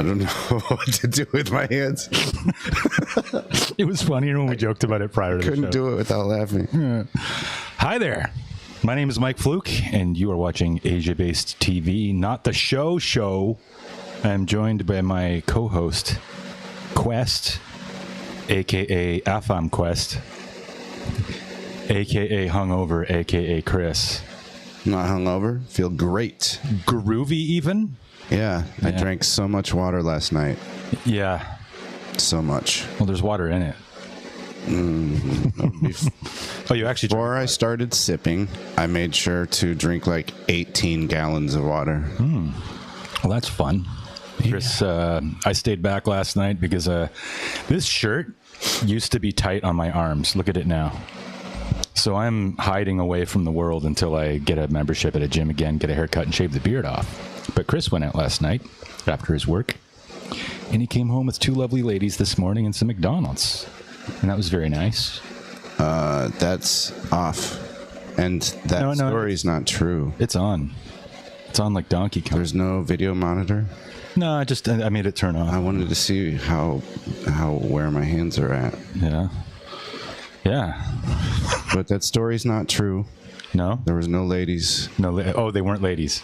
I don't know what to do with my hands. It was funnier when we joked about it prior to the show. Couldn't do it without laughing. Hi there. My name is Mike Fluke, and you are watching Asia-Based TV, not the show. I'm joined by my co-host, Quest, a.k.a. Afam Quest, a.k.a. Hungover, a.k.a. Chris. Not hungover. Feel great. Groovy even? Yeah. I drank so much water last night. Yeah. So much. Well, there's water in it. Oh, you actually Before I started sipping, I made sure to drink like 18 gallons of water. Well, that's fun. Chris, I stayed back last night because this shirt used to be tight on my arms. Look at it now. So I'm hiding away from the world until I get a membership at a gym again, get a haircut, and shave the beard off. But Chris went out last night after his work, and he came home with 2 lovely ladies this morning and some McDonald's. And that was very nice. That's off. And that story's not true. It's on. It's on like Donkey Kong. There's no video monitor? No, I made it turn off. I wanted to see where my hands are at. Yeah. But that story's not true. No? There was no ladies. No, they weren't ladies.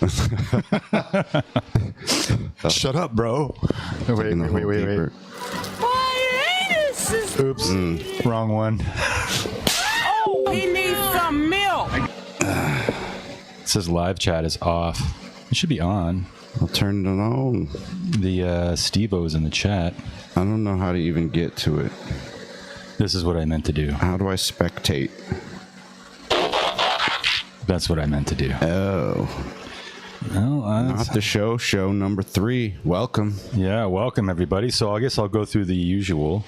Shut up, bro. Wait. Oops. Wrong one. Oh, he needs some milk. It says live chat is off. It should be on. I'll turn it on. The Steve-O's in the chat. I don't know how to even get to it. This is what I meant to do. How do I spectate? That's what I meant to do. Oh. Well, not the show number 3. Welcome. Yeah, welcome everybody. So I guess I'll go through the usual.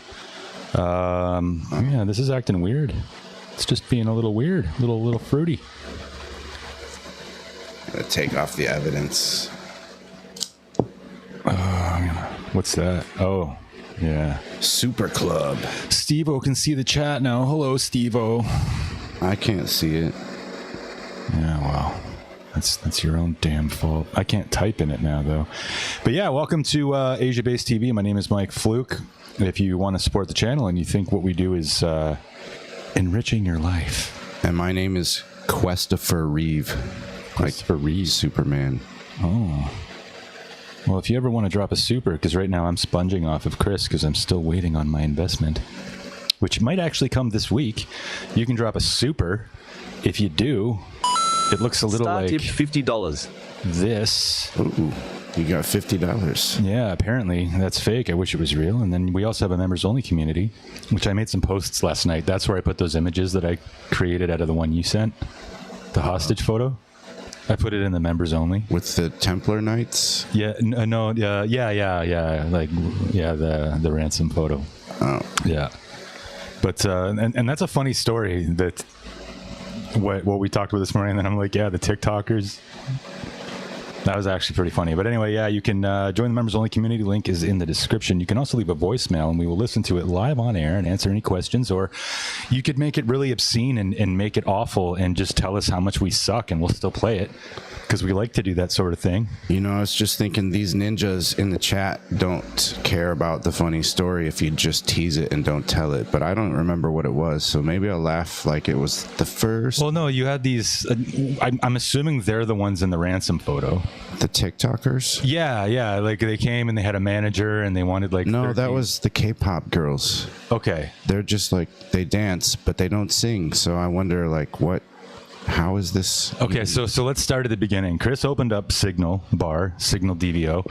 Yeah, this is acting weird. It's just being a little weird, a little fruity. Gotta take off the evidence. What's that? Oh, yeah. Super Club. Steve-O can see the chat now. Hello, Steve-O. I can't see it. Yeah, well, that's your own damn fault. I can't type in it now, though. But yeah, welcome to Asia-Based TV. My name is Mike Fluke. If you want to support the channel and you think what we do is enriching your life. And my name is Christopher Reeve. Christopher Reeve. Superman. Oh. Well, if you ever want to drop a super, because right now I'm sponging off of Chris because I'm still waiting on my investment, which might actually come this week, you can drop a super. If you do, it looks a little like tip $50. This. Ooh, you got $50. Yeah, apparently that's fake. I wish it was real. And then we also have a members only community, which I made some posts last night. That's where I put those images that I created out of the one you sent, the hostage photo. I put it in the members only with the Templar Knights. Yeah, no, yeah. Like, yeah, the ransom photo. Oh, yeah. But and that's a funny story that what we talked about this morning. And then I'm like, yeah, the TikTokers. That was actually pretty funny. But anyway, yeah, you can join the members only community. Link is in the description. You can also leave a voicemail and we will listen to it live on air and answer any questions. Or you could make it really obscene and make it awful and just tell us how much we suck and we'll still play it because we like to do that sort of thing. You know, I was just thinking these ninjas in the chat don't care about the funny story if you just tease it and don't tell it. But I don't remember what it was. So maybe I'll laugh like it was the first. Well, no, you had these. I'm assuming they're the ones in the ransom photo. The TikTokers? Yeah. Like they came and they had a manager and they wanted like. No, that was the K-pop girls. Okay. They're just like, they dance, but they don't sing. So I wonder like how is this? Okay, so let's start at the beginning. Chris opened up Signal DVO.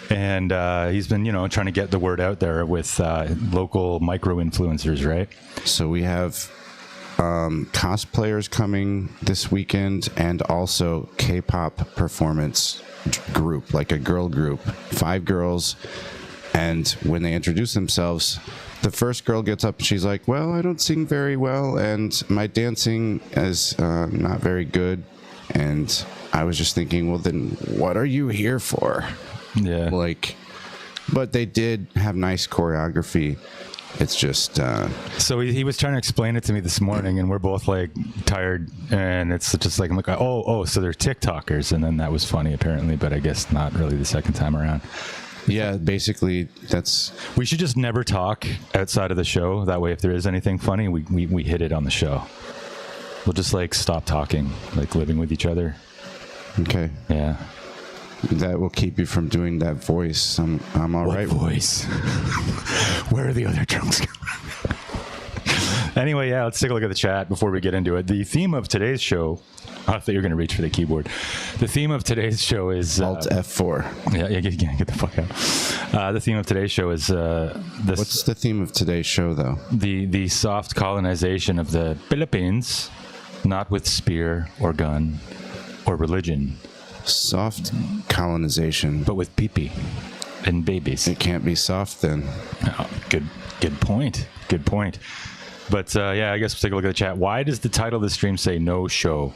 And he's been, trying to get the word out there with local micro-influencers, right? So we have cosplayers coming this weekend and also K-pop performance group, like a girl group, 5 girls. And when they introduce themselves, the first girl gets up and she's like, well, I don't sing very well and my dancing is not very good. And I was just thinking, well, then what are you here for? Yeah. But they did have nice choreography. It's just... So he was trying to explain it to me this morning, and we're both, tired, and it's just like, I'm like, oh, so they're TikTokers, and then that was funny, apparently, but I guess not really the second time around. Yeah, basically, that's We should just never talk outside of the show. That way, if there is anything funny, we hit it on the show. We'll just like stop talking, like living with each other. okay. Yeah. That will keep you from doing that voice. I'm all What right. voice? Where are the other drunks? Anyway, yeah, let's take a look at the chat before we get into it. The theme of today's show, I thought you were going to reach for the keyboard. The theme of today's show is... Alt F4. Yeah, get the fuck out. The theme of today's show is... What's the theme of today's show, though? the soft colonization of the Philippines, not with spear or gun or religion, Soft colonization. but with pee-pee and babies. It can't be soft then. Oh, good point. Good point. But yeah, I guess we'll take a look at the chat. Why does the title of the stream say no show?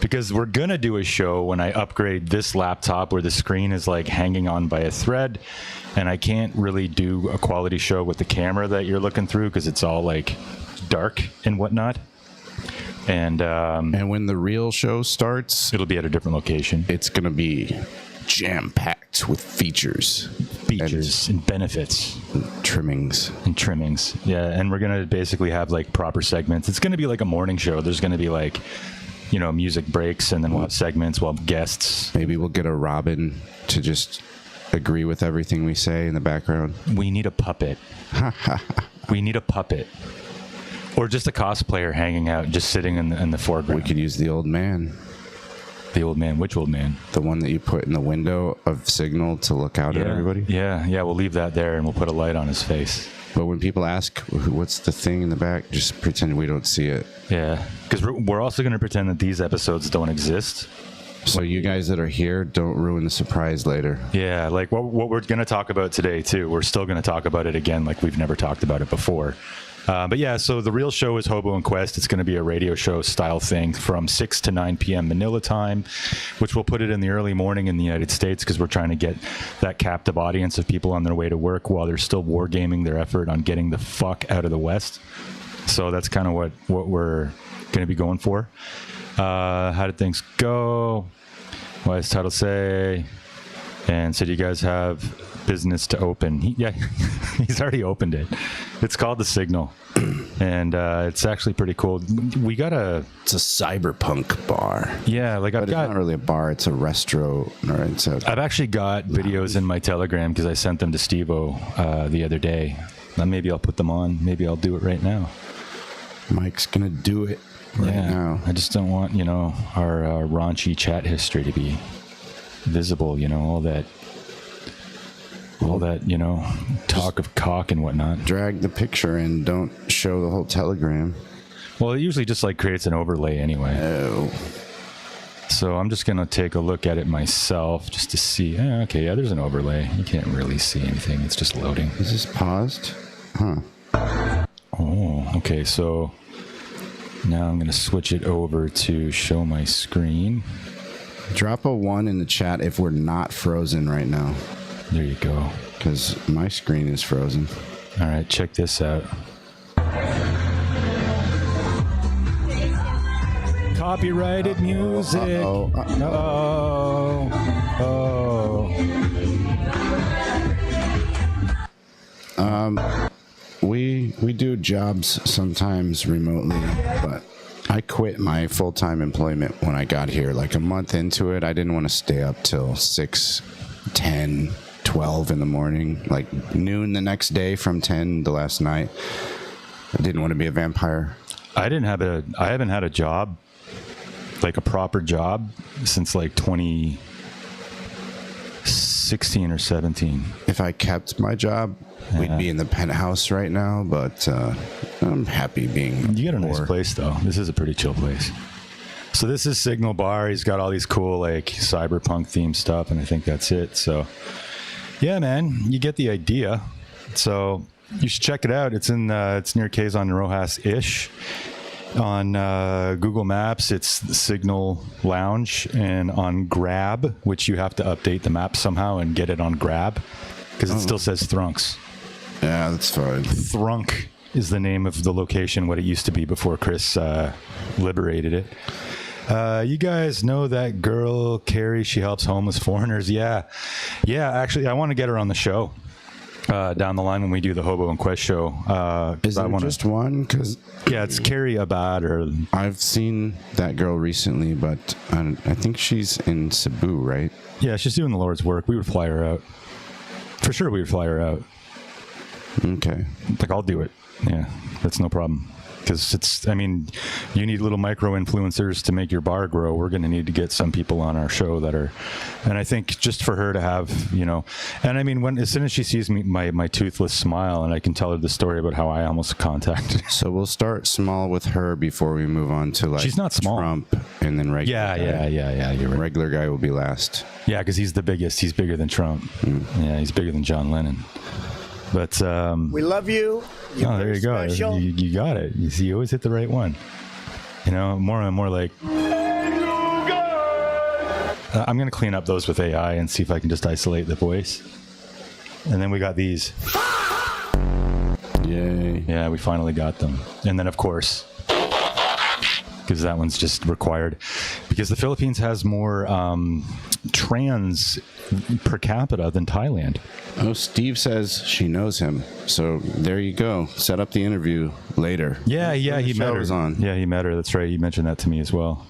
Because we're going to do a show when I upgrade this laptop where the screen is like hanging on by a thread. And I can't really do a quality show with the camera that you're looking through because it's all like dark and whatnot. And when the real show starts, it'll be at a different location. it's going to be jam-packed with features Features and benefits. and trimmings. And trimmings. Yeah, and we're going to basically have like proper segments. It's going to be like a morning show. There's going to be like, you know, music breaks, and then we'll have segments, we'll have guests. Maybe we'll get a Robin to just agree with everything we say in the background. We need a puppet. We need a puppet. Or just a cosplayer hanging out, just sitting in the foreground. We could use the old man, The old man. Which old man? the one that you put in the window of Signal to look out at everybody. Yeah, we'll leave that there, and we'll put a light on his face. But when people ask, what's the thing in the back, just pretend we don't see it. Yeah, because we're also going to pretend that these episodes don't exist. So you guys that are here, don't ruin the surprise later. Yeah, like what we're going to talk about today, too. We're still going to talk about it again like we've never talked about it before. But yeah, so the real show is Hobo and Quest. It's going to be a radio show style thing from 6 to 9 p.m. Manila time, which we'll put it in the early morning in the United States because we're trying to get that captive audience of people on their way to work while they're still wargaming their effort on getting the fuck out of the West. So that's kind of what we're going to be going for. How did things go? What does title say? And so do you guys have business to open? He's already opened it. It's called The Signal. And it's actually pretty cool. We got It's a cyberpunk bar. yeah, like But it's not really a bar, it's a restaurant. Or it's a, I've actually got videos in my Telegram because I sent them to Steve-O the other day. Now maybe I'll put them on. Maybe I'll do it right now. Mike's going to do it right now. I just don't want, our raunchy chat history to be visible, all that, talk of cock and whatnot. Drag the picture in, don't show the whole telegram. Well, it usually just like creates an overlay anyway. Oh. So I'm just going to take a look at it myself just to see. Okay, yeah, there's an overlay. You can't really see anything. It's just loading. Is this paused? Huh. Oh, okay. So now I'm going to switch it over to show my screen. Drop a 1 in the chat if we're not frozen right now, There you go. because my screen is frozen. All right, check this out. Copyrighted music. Uh-oh. We do jobs sometimes remotely, but I quit my full-time employment when I got here. Like a month into it, I didn't want to stay up till 6, 10, 12 in the morning, like noon the next day from 10 to last night. I didn't want to be a vampire. I haven't had a job, like a proper job, since like 2016 or 17. If I kept my job, we'd be in the penthouse right now, but I'm happy being You got a nice poor. place though. This is a pretty chill place. So this is Signal Bar. He's got all these cool like cyberpunk themed stuff, and I think that's it. So yeah, man, you get the idea. So you should check it out. It's near Quezon Rojas-ish. On Google Maps, it's the Signal Lounge, and on Grab, which you have to update the map somehow and get it on Grab because it still says Thrunks. Yeah, that's fine. Thrunk is the name of the location, what it used to be before Chris liberated it. You guys know that girl, Carrie? She helps homeless foreigners. Yeah. Actually, I want to get her on the show down the line when we do the Hobo and Quest show. Is there just one? Because it's Carrie Abad. Or I've seen that girl recently, but I think she's in Cebu, right? Yeah, she's doing the Lord's work. We would fly her out. For sure, we would fly her out. Okay. Like, I'll do it. Yeah, that's no problem. Because you need little micro influencers to make your bar grow. We're going to need to get some people on our show that are, and I think just for her to have, and as soon as she sees me, my toothless smile, and I can tell her the story about how I almost contacted. So we'll start small with her before we move on to like she's not small. Trump, and then regular. Yeah. You're right. Regular guy will be last. Yeah, because he's the biggest. He's bigger than Trump. Yeah, he's bigger than John Lennon. But we love you. Oh, there you go. You got it. You see, you always hit the right one. More and more like. I'm going to clean up those with AI and see if I can just isolate the voice. And then we got these. Yay. Yeah, we finally got them. And then, of course, because that one's just required. Because the Philippines has more trans per capita than Thailand. Oh, Steve says she knows him. So there you go. Set up the interview later. Yeah, he met her. On. Yeah, he met her. That's right. He mentioned that to me as well.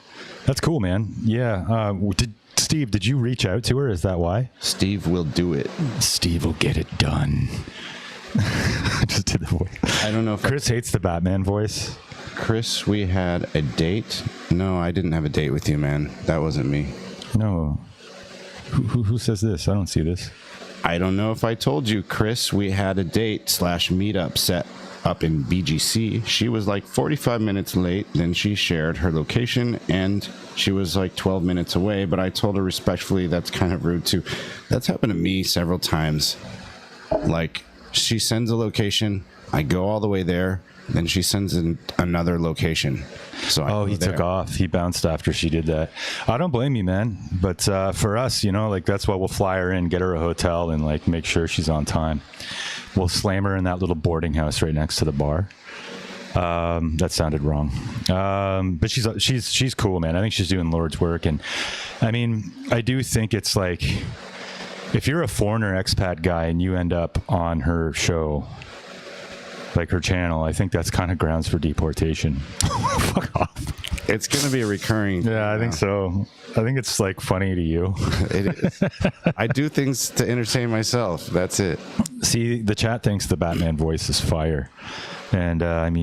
That's cool, man. Yeah. Steve, did you reach out to her? Is that why? Steve will do it. Steve will get it done. I just did the voice. I don't know if Chris hates the Batman voice. Chris, we had a date. No, I didn't have a date with you, man. That wasn't me. No. Who says this? I don't see this. I don't know if I told you, Chris, we had a date / meetup set up in BGC. She was like 45 minutes late. Then she shared her location and she was like 12 minutes away. But I told her respectfully, that's kind of rude too. That's happened to me several times. Like she sends a location. I go all the way there. Then she sends in another location. So he took off. He bounced after she did that. I don't blame you, man. But for us, that's why we'll fly her in, get her a hotel, and like make sure she's on time. We'll slam her in that little boarding house right next to the bar. That sounded wrong. But she's cool, man. I think she's doing Lord's work, and I do think it's like if you're a foreigner expat guy and you end up on her show. Like her channel, I think that's kind of grounds for deportation. Fuck off. It's going to be a recurring. Yeah, I think so. I think it's like funny to you. It is. I do things to entertain myself. That's it. See, the chat thinks the Batman voice is fire. And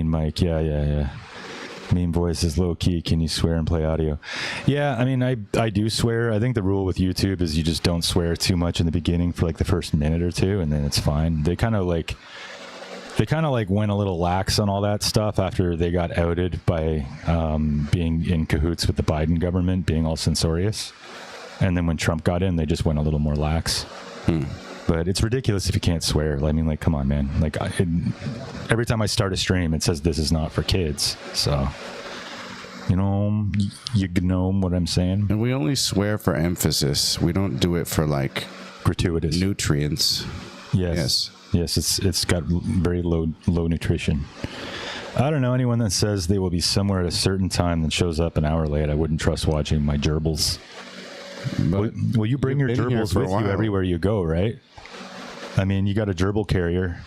Mike, yeah. Meme voice is low key. Can you swear and play audio? Yeah, I do swear. I think the rule with YouTube is you just don't swear too much in the beginning for like the first minute or two, and then it's fine. They kind of went a little lax on all that stuff after they got outed by being in cahoots with the Biden government, being all censorious. And then when Trump got in, they just went a little more lax. But it's ridiculous if you can't swear. Come on, man. Every time I start a stream, it says this is not for kids. So, you know what I'm saying? And we only swear for emphasis. We don't do it for gratuitous nutrients. Yes. Yes, it's got very low nutrition. I don't know anyone that says they will be somewhere at a certain time and shows up an hour late. I wouldn't trust watching my gerbils. Will you bring your gerbils with you everywhere you go, right? You got a gerbil carrier.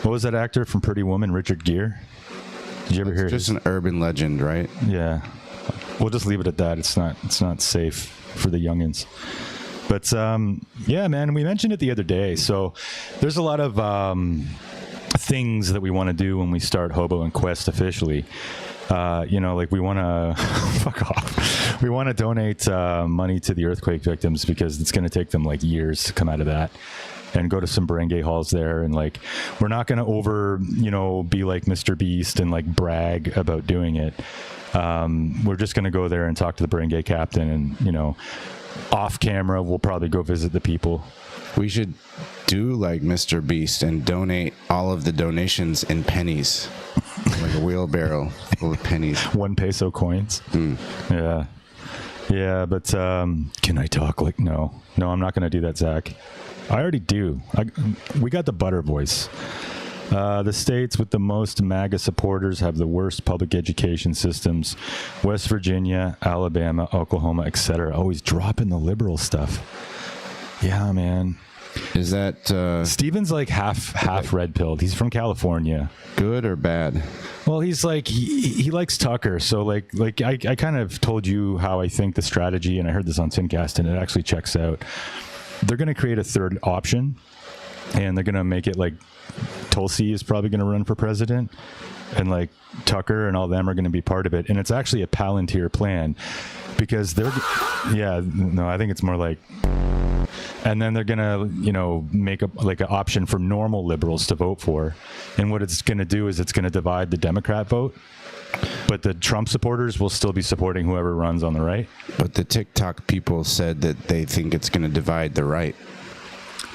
What was that actor from Pretty Woman, Richard Gere? Did you ever hear? Just an urban legend, right? Yeah. We'll just leave it at that. It's not safe for the youngins. But, yeah, man, we mentioned it the other day. So there's a lot of things that we want to do when we start Hobo and Quest officially. We want to fuck off. We want to donate money to the earthquake victims because it's going to take them years to come out of that and go to some barangay halls there. And we're not going to be like Mr. Beast and brag about doing it. We're just going to go there and talk to the barangay captain and, off camera, we'll probably go visit the people. We should do like Mr. Beast and donate all of the donations in pennies, like a wheelbarrow full of pennies. 1 peso coins. Yeah, but can I talk no, I'm not going to do that, Zach. I already do. We got the butter voice. The states with the most MAGA supporters have the worst public education systems. West Virginia, Alabama, Oklahoma, etc. Always dropping the liberal stuff. Yeah, man. Is that Steven's like half red pilled. He's from California. good or bad? Well, he's like he likes Tucker. So like I kind of told you how I think the strategy, and I heard this on Timcast, and it actually checks out. They're going to create a third option, and they're going to make it like Tulsi is probably going to run for president, and like Tucker and all them are going to be part of it. And it's actually a Palantir plan, because they're, yeah, no, I think it's more like, and then they're going to, make an option for normal liberals to vote for. And what it's going to do is it's going to divide the Democrat vote, but the Trump supporters will still be supporting whoever runs on the right. But the TikTok people said that they think it's going to divide the right.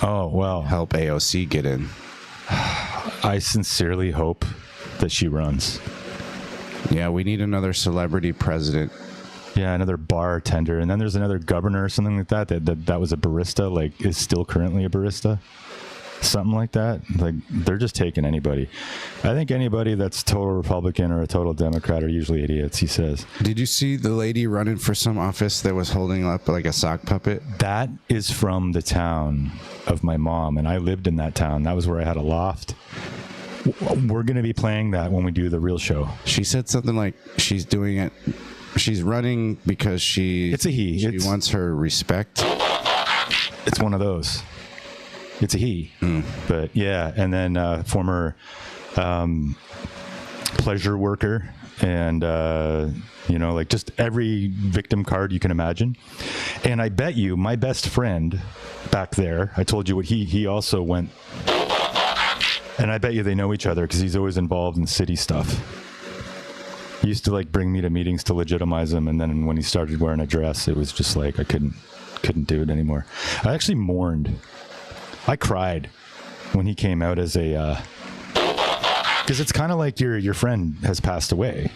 Oh, well. Help AOC get in. I sincerely hope that she runs. Yeah, we need another celebrity president. Yeah, another bartender. And then there's another governor or something like that was a barista, like is still currently a barista. Something like that. Like, they're just taking anybody. I think anybody that's total Republican or a total Democrat are usually idiots, he says. Did you see the lady running for some office that was holding up like a sock puppet? That is from the town of my mom, and I lived in that town. That was where I had a loft. We're going to be playing that when we do the real show. She said something like she's doing it. She's running because It's a he. She wants her respect. It's one of those. It's a he. But yeah, and then former pleasure worker, and like just every victim card you can imagine. And I bet you my best friend back there, I told you what he also went, and I bet you they know each other because he's always involved in city stuff. He used to like bring me to meetings to legitimize him, and then when he started wearing a dress, it was just like I couldn't do it anymore. I actually mourned. I cried when he came out as a, because it's kind of like your friend has passed away,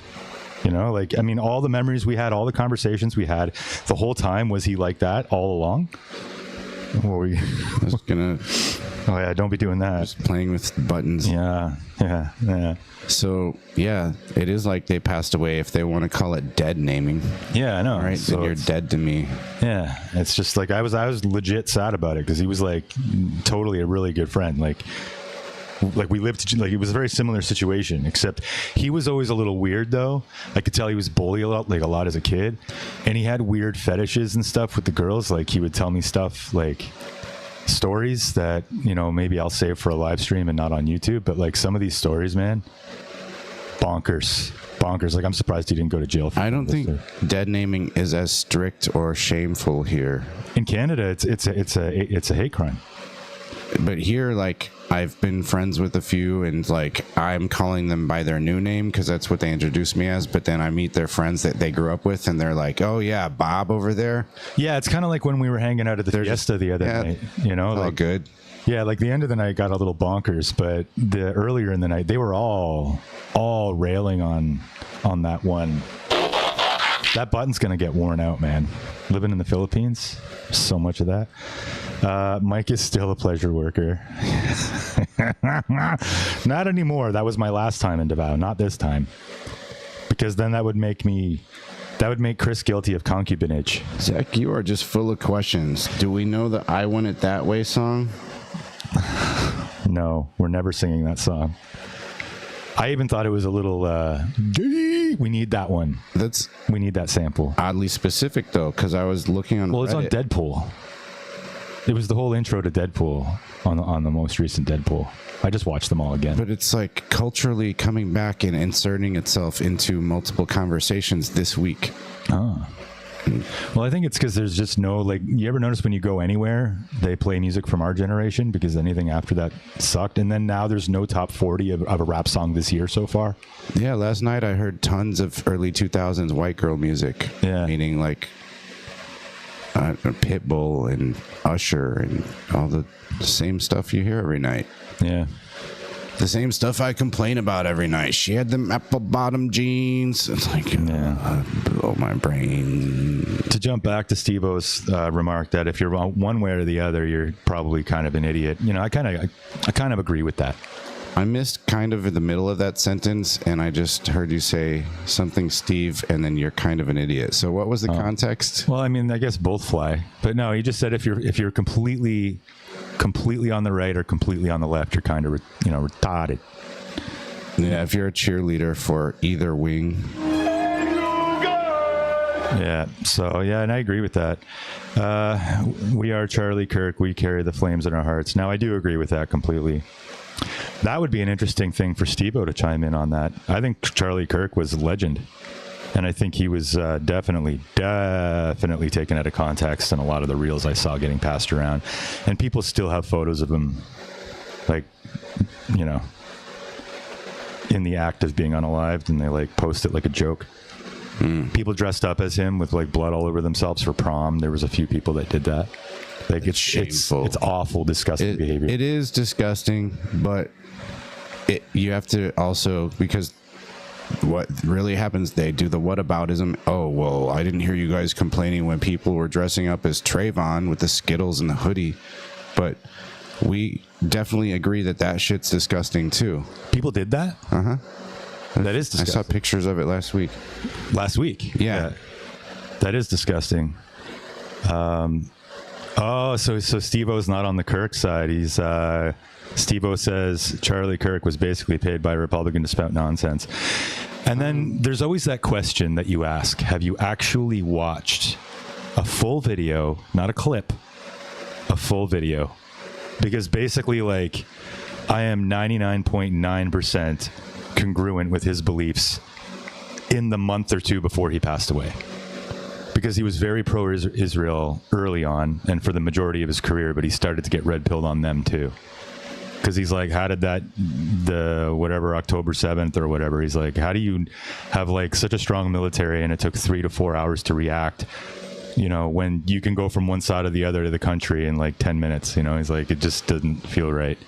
like, I mean, all the memories we had, all the conversations we had, the whole time, was he like that all along? What were you? I was gonna. Oh yeah, don't be doing that. Just playing with buttons. Yeah. So yeah, it is like they passed away. If they want to call it dead naming, yeah, I know. right? So then you're dead to me. Yeah, it's just like I was legit sad about it because he was like totally a really good friend. Like we lived, like it was a very similar situation, except he was always a little weird though. I could tell he was bullied a lot as a kid, and he had weird fetishes and stuff with the girls. Like he would tell me stuff like stories that maybe I'll save for a live stream and not on YouTube, but like some of these stories, man, bonkers. Like I'm surprised he didn't go to jail for I don't think dead naming is as strict or shameful here. In Canada. It's a hate crime. But here, like, I've been friends with a few, and like I'm calling them by their new name because that's what they introduced me as. But then I meet their friends that they grew up with, and they're like, "Oh yeah, Bob over there." Yeah, it's kind of like when we were hanging out at the Fiesta the other night. All like, good. Yeah, like the end of the night got a little bonkers, but the earlier in the night they were all railing on that one. That button's gonna get worn out, man. Living in the Philippines, so much of that. Mike is still a pleasure worker. Not anymore. That was my last time in Davao. Not this time, because then that would make Chris guilty of concubinage. Zach, you are just full of questions. Do we know the "I Want It That Way" song? No, we're never singing that song. I even thought it was a little gay. We need that one. We need that sample. Oddly specific though, because I was looking on. Well, it's on Deadpool. It was the whole intro to Deadpool on the most recent Deadpool. I just watched them all again. But it's like culturally coming back and inserting itself into multiple conversations this week. Oh. Well, I think it's because there's just no, like, you ever notice when you go anywhere, they play music from our generation because anything after that sucked. And then now there's no top 40 of a rap song this year so far. Yeah, last night I heard tons of early 2000s white girl music. Yeah. Meaning like Pitbull and Usher and all the same stuff you hear every night. Yeah. The same stuff I complain about every night. She had them apple bottom jeans. It's like, blow my brain. To jump back to Steve-O's remark that if you're one way or the other, you're probably kind of an idiot. I kind of agree with that. I missed kind of in the middle of that sentence, and I just heard you say something, Steve, and then you're kind of an idiot. So what was the context? Well, I mean, I guess both fly. But no, he just said if you're completely on the right or completely on the left, you're kind of retarded. Yeah, if you're a cheerleader for either wing. Yeah. So yeah, and I agree with that. We are Charlie Kirk. We carry the flames in our hearts. Now, I do agree with that completely. That would be an interesting thing for Steve-O to chime in on that. I think Charlie Kirk was a legend. And I think he was definitely taken out of context in a lot of the reels I saw getting passed around. And people still have photos of him, like, in the act of being unalived, and they, like, post it like a joke. People dressed up as him with, like, blood all over themselves for prom. There was a few people that did that. Like, it's shameful. It's awful, disgusting behavior. It is disgusting, but you have to also, because what really happens, they do the whataboutism. Oh, well, I didn't hear you guys complaining when people were dressing up as Trayvon with the Skittles and the hoodie. But we definitely agree that shit's disgusting, too. People did that? Uh-huh. That is disgusting. I saw pictures of it last week. Last week? Yeah. That is disgusting. So Steve-O's not on the Kirk side. He's Steve-O says Charlie Kirk was basically paid by a Republican to spout nonsense. And then there's always that question that you ask: have you actually watched a full video, not a clip, a full video? Because basically, like, I am 99.9% congruent with his beliefs in the month or two before he passed away. Because he was very pro-Israel early on and for the majority of his career, but he started to get red-pilled on them too. Because he's like, how did October 7th or whatever, he's like, how do you have, like, such a strong military and it took 3 to 4 hours to react, when you can go from one side or the other of the country in, like, 10 minutes, he's like, it just doesn't feel right.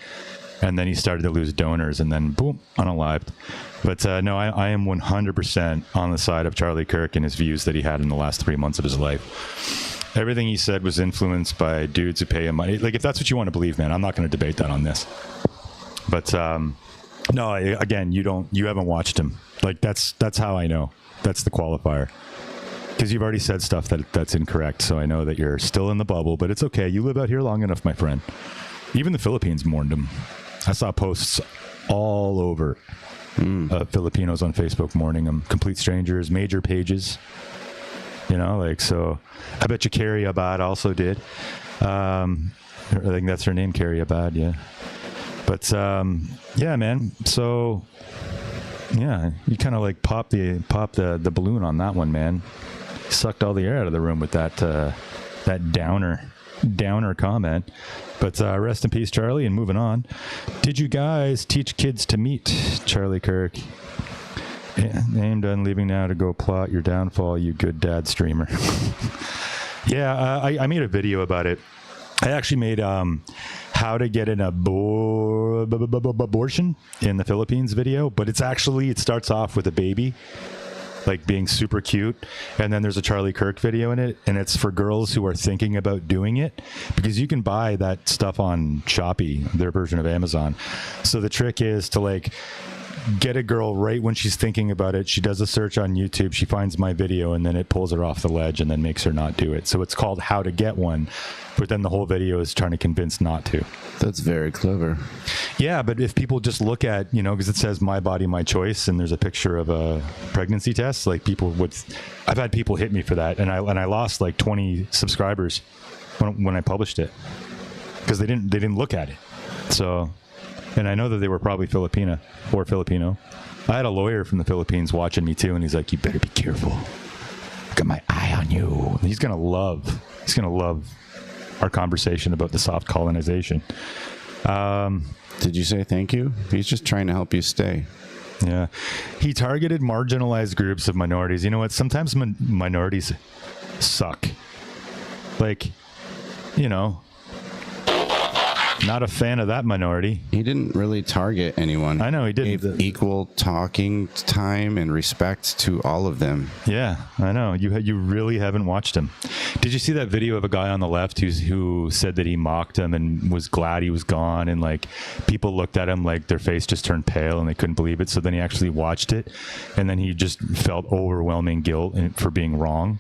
And then he started to lose donors, and then boom, unalived. But no, I am 100% on the side of Charlie Kirk and his views that he had in the last 3 months of his life. Everything he said was influenced by dudes who pay him money. Like, if that's what you want to believe, man, I'm not going to debate that on this. But no, again, you haven't watched him. Like, that's how I know. That's the qualifier. Because you've already said stuff that's incorrect, so I know that you're still in the bubble. But it's okay. You live out here long enough, my friend. Even the Philippines mourned him. I saw posts all over Filipinos on Facebook mourning him. Complete strangers, major pages. So I bet you Carrie Abad also did. I think that's her name, Carrie Abad, yeah. But yeah, man. So yeah, you kind of like pop the balloon on that one, man. Sucked all the air out of the room with that downer comment. But rest in peace, Charlie, and moving on. Did you guys teach kids to meet Charlie Kirk? Aimed on leaving now to go plot your downfall, you good dad streamer. Yeah, I made a video about it. I actually made how to get an abortion in the Philippines video, but it starts off with a baby, like, being super cute, and then there's a Charlie Kirk video in it, and it's for girls who are thinking about doing it, because you can buy that stuff on Shopee, their version of Amazon. So the trick is to, like, get a girl right when she's thinking about it. She does a search on YouTube, she finds my video, and then it pulls her off the ledge and then makes her not do it. So it's called How to Get One, but then the whole video is trying to convince not to. That's very clever. Yeah, but if people just look at, because it says my body, my choice, and there's a picture of a pregnancy test, like, I've had people hit me for that, and I lost like 20 subscribers when I published it, because they didn't look at it. So, and I know that they were probably Filipino. I had a lawyer from the Philippines watching me too, and he's like, you better be careful. Got my eye on you. He's gonna love our conversation about the soft colonization. Did you say thank you? He's just trying to help you stay. Yeah. He targeted marginalized groups of minorities. You know what? Sometimes minorities suck. Like, Not a fan of that minority. He didn't really target anyone. I know he didn't. Gave equal talking time and respect to all of them. Yeah, I know. You really haven't watched him. Did you see that video of a guy on the left who said that he mocked him and was glad he was gone, and like people looked at him like their face just turned pale and they couldn't believe it. So then he actually watched it, and then he just felt overwhelming guilt for being wrong.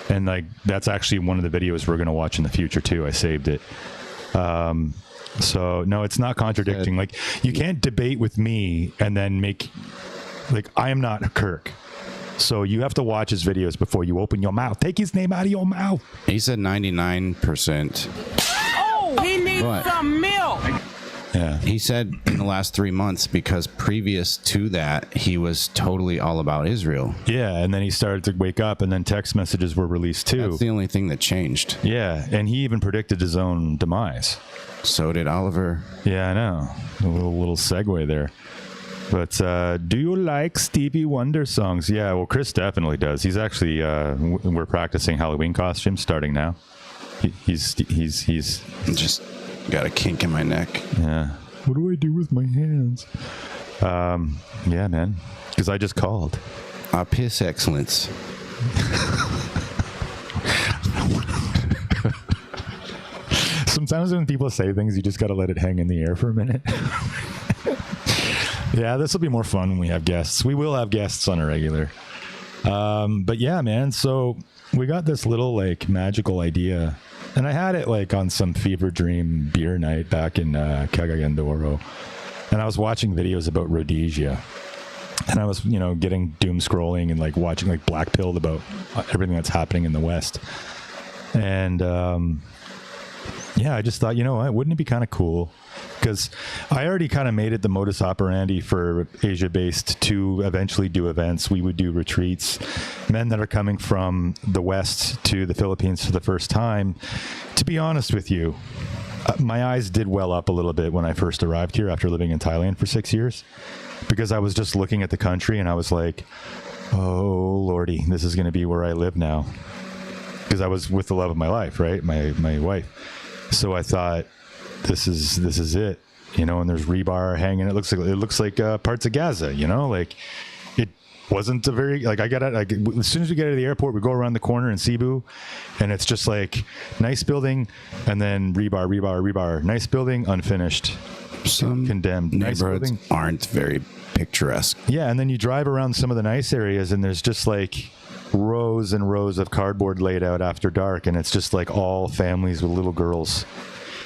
And like that's actually one of the videos we're going to watch in the future too. I saved it. So no, it's not contradicting. Like you can't debate with me and then make like I am not Kirk. So you have to watch his videos before you open your mouth. Take his name out of your mouth. He said 99%. Oh, he needs What? some milk. Yeah. He said in the last 3 months, because previous to that, he was totally all about Israel. Yeah, and then he started to wake up, and then text messages were released too. That's the only thing that changed. Yeah, and he even predicted his own demise. So did Oliver. Yeah, I know. A little segue there. But do you like Stevie Wonder songs? Yeah, well, Chris definitely does. He's actually we're practicing Halloween costumes starting now. He's Just got a kink in my neck. yeah. What do I do with my hands? Yeah, man. Because I just called. Piss excellence. Sometimes when people say things, you just got to let it hang in the air for a minute. Yeah, this will be more fun when we have guests. We will have guests on a regular. But yeah, man. So we got this little like magical idea, and I had it like on some fever dream beer night back in Cagayan, and I was watching videos about Rhodesia, and I was getting doom scrolling and like watching like black pilled about everything that's happening in the West, and yeah, I just thought, wouldn't it be kind of cool? Because I already kind of made it the modus operandi for Asia-based to eventually do events. We would do retreats. Men that are coming from the West to the Philippines for the first time. To be honest with you, my eyes did well up a little bit when I first arrived here after living in Thailand for 6 years. Because I was just looking at the country and I was like, oh, Lordy, this is going to be where I live now. Because I was with the love of my life, right? My wife. So I thought, this is it, and there's rebar hanging. It looks like parts of Gaza, like it wasn't a very, like I got it. Like, as soon as we get out of the airport, we go around the corner in Cebu, and it's just like nice building, and then rebar, nice building, unfinished, Some condemned. Nice neighborhoods building. aren't very picturesque. Yeah, and then you drive around some of the nice areas, and there's just like rows and rows of cardboard laid out after dark, and it's just like all families with little girls,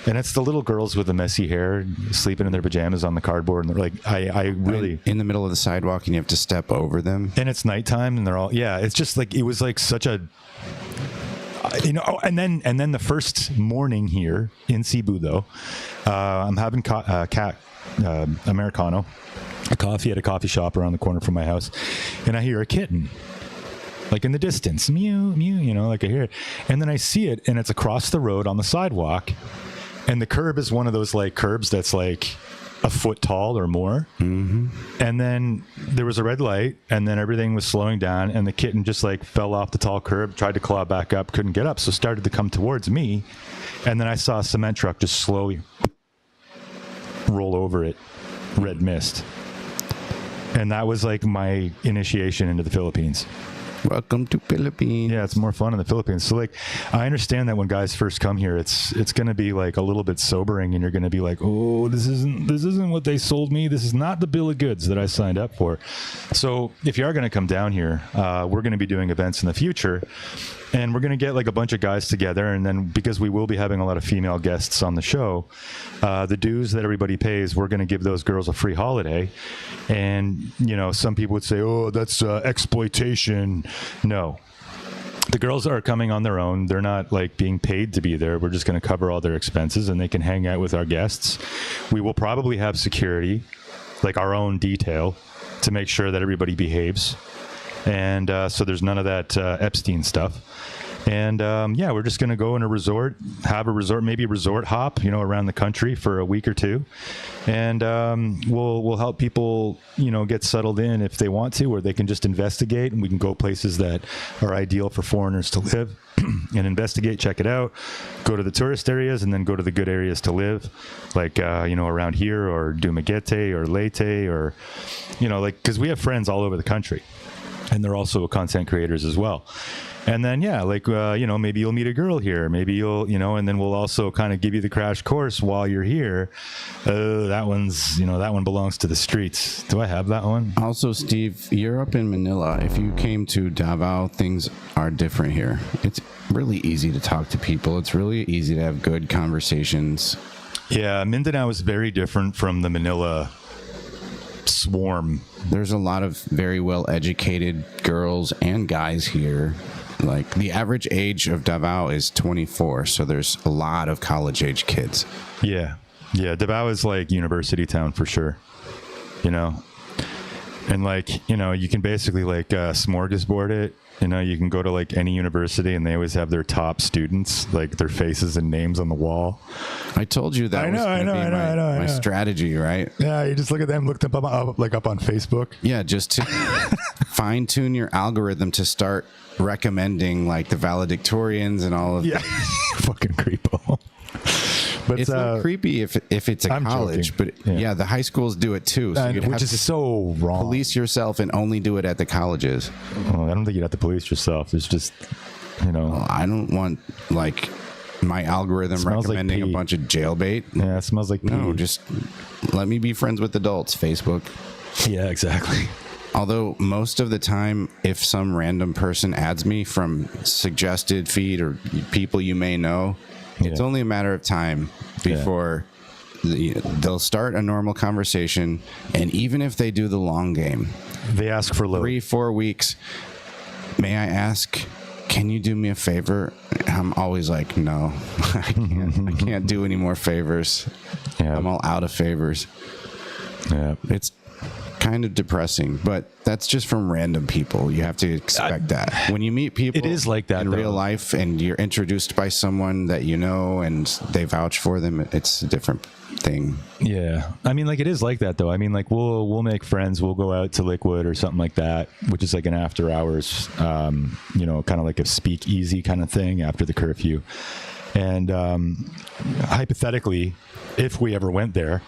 and it's the little girls with the messy hair sleeping in their pajamas on the cardboard, and they're like, I really In the middle of the sidewalk, and you have to step over them. and it's nighttime, and they're all, yeah, it's just like, it was like such a and then the first morning here in Cebu though, I'm having Americano, a coffee at a coffee shop around the corner from my house, and I hear a kitten like in the distance, mew, mew, like I hear it. And then I see it, and it's across the road on the sidewalk. And the curb is one of those like curbs that's like a foot tall or more. Mm-hmm. And then there was a red light, and then everything was slowing down, and the kitten just like fell off the tall curb, tried to claw back up, couldn't get up, so started to come towards me. And then I saw a cement truck just slowly roll over it, red mist. And that was like my initiation into the Philippines. Welcome to Philippines. Yeah, it's more fun in the Philippines. So like, I understand that when guys first come here, it's going to be like a little bit sobering, and you're going to be like, oh, this isn't what they sold me. This is not the bill of goods that I signed up for. So if you are going to come down here, we're going to be doing events in the future, and we're going to get like a bunch of guys together. And then because we will be having a lot of female guests on the show, the dues that everybody pays, we're going to give those girls a free holiday. And, some people would say, oh, that's exploitation. No. The girls are coming on their own. They're not like being paid to be there. We're just going to cover all their expenses, and they can hang out with our guests. We will probably have security, like our own detail, to make sure that everybody behaves. And so there's none of that Epstein stuff. And yeah, we're just going to go in a resort, maybe a resort hop, around the country for a week or two. And we'll help people, get settled in if they want to, or they can just investigate, and we can go places that are ideal for foreigners to live and investigate, check it out, go to the tourist areas, and then go to the good areas to live, like, around here, or Dumaguete or Leyte, or, because we have friends all over the country, and they're also content creators as well. And then, yeah, maybe you'll meet a girl here. Maybe you'll, and then we'll also kind of give you the crash course while you're here. That one belongs to the streets. Do I have that one? Also, Steve, you're up in Manila. If you came to Davao, things are different here. It's really easy to talk to people. It's really easy to have good conversations. Yeah, Mindanao is very different from the Manila swarm. There's a lot of very well-educated girls and guys here. Like, the average age of Davao is 24, so there's a lot of college-age kids. Yeah. Davao is like university town for sure, and you can basically smorgasbord it. You can go to any university, and they always have their top students, their faces and names on the wall. I told you that was going to be my strategy, right? Yeah, you just look at them, look them up on Facebook. Yeah, just to fine-tune your algorithm to start recommending the valedictorians and all of that. Yeah, fucking creepo. But it's not creepy if it's a college, joking. But yeah, the high schools do it too. So which is so wrong. Police yourself and only do it at the colleges. Well, I don't think you'd have to police yourself. It's just, Well, I don't want my algorithm recommending a bunch of jailbait. Yeah, it smells like pee. No, just let me be friends with adults, Facebook. Yeah, exactly. Although most of the time, if some random person adds me from suggested feed or people you may know, it's only a matter of time before they'll start a normal conversation. And even if they do the long game, they ask for 3-4 weeks. May I ask, can you do me a favor? I'm always like, no, I can't do any more favors. Yeah. I'm all out of favors. Yeah. It's kind of depressing, but that's just from random people. You have to expect that when you meet people. It is like that in real life, and you're introduced by someone that and they vouch for them. It's a different thing. Yeah, I mean, it is like that though. I mean, we'll make friends. We'll go out to Liquid or something like that, which is an after hours, kind of like a speakeasy kind of thing after the curfew. And hypothetically, if we ever went there,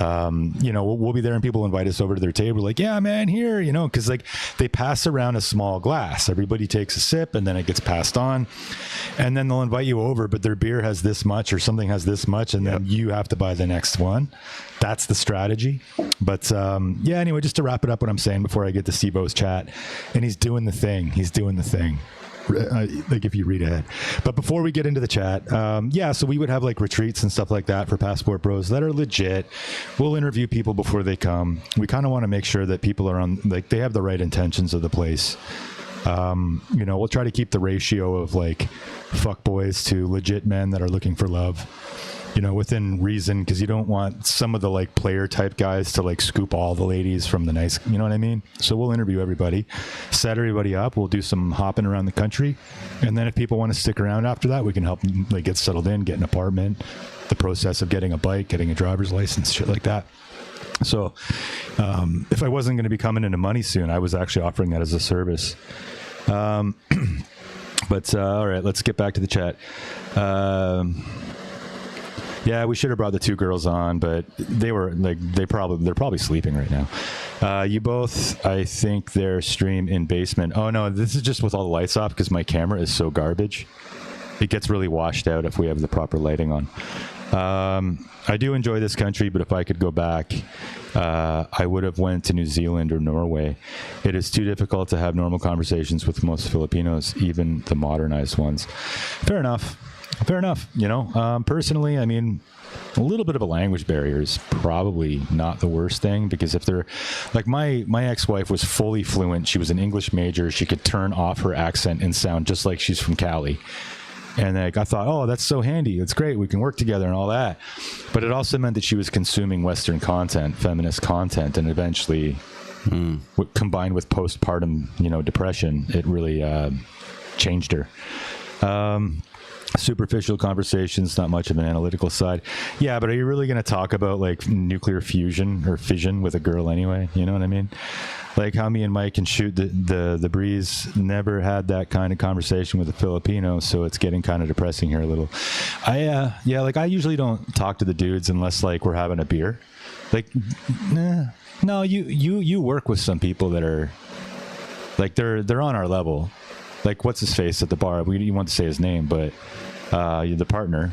we'll be there and people invite us over to their table. Like, yeah, man, here, because they pass around a small glass. Everybody takes a sip and then it gets passed on. And then they'll invite you over, but their beer has this much or something has this much. And then you have to buy the next one. That's the strategy. But anyway, just to wrap it up what I'm saying before I get to Steve-O's chat. And he's doing the thing. If you read ahead. But before we get into the chat, so we would have retreats and stuff like that for Passport Bros that are legit. We'll interview people before they come. We kind of want to make sure that people are on, they have the right intentions of the place. We'll try to keep the ratio of fuckboys to legit men that are looking for love, within reason, because you don't want some of the player type guys to scoop all the ladies from the nice, you know what I mean? So we'll interview everybody, set everybody up. We'll do some hopping around the country. And then if people want to stick around after that, we can help them get settled in, get an apartment, the process of getting a bike, getting a driver's license, shit like that. So if I wasn't going to be coming into money soon, I was actually offering that as a service. But all right, let's get back to the chat. Yeah, we should have brought the two girls on, but they're probably sleeping right now. You both, I think, their stream in basement. Oh no, this is just with all the lights off because my camera is so garbage. It gets really washed out if we have the proper lighting on. I do enjoy this country, but if I could go back, I would have went to New Zealand or Norway. It is too difficult to have normal conversations with most Filipinos, even the modernized ones. Fair enough. Personally, I mean, a little bit of a language barrier is probably not the worst thing, because if they're my ex-wife was fully fluent. She was an English major. She could turn off her accent and sound just like she's from Cali. And I thought, oh, that's so handy. It's great. We can work together and all that. But it also meant that she was consuming Western content, feminist content, and eventually, combined with postpartum, depression, it really changed her. Superficial conversations, not much of an analytical side. Yeah, but are you really going to talk about like nuclear fusion or fission with a girl anyway? You know what I mean? Like how me and Mike can shoot the breeze. Never had that kind of conversation with a Filipino, so it's getting kind of depressing here a little. Like I usually don't talk to the dudes unless like we're having a beer. Like, no, you work with some people that are like they're on our level. Like what's his face at the bar? You want to say his name, but the partner,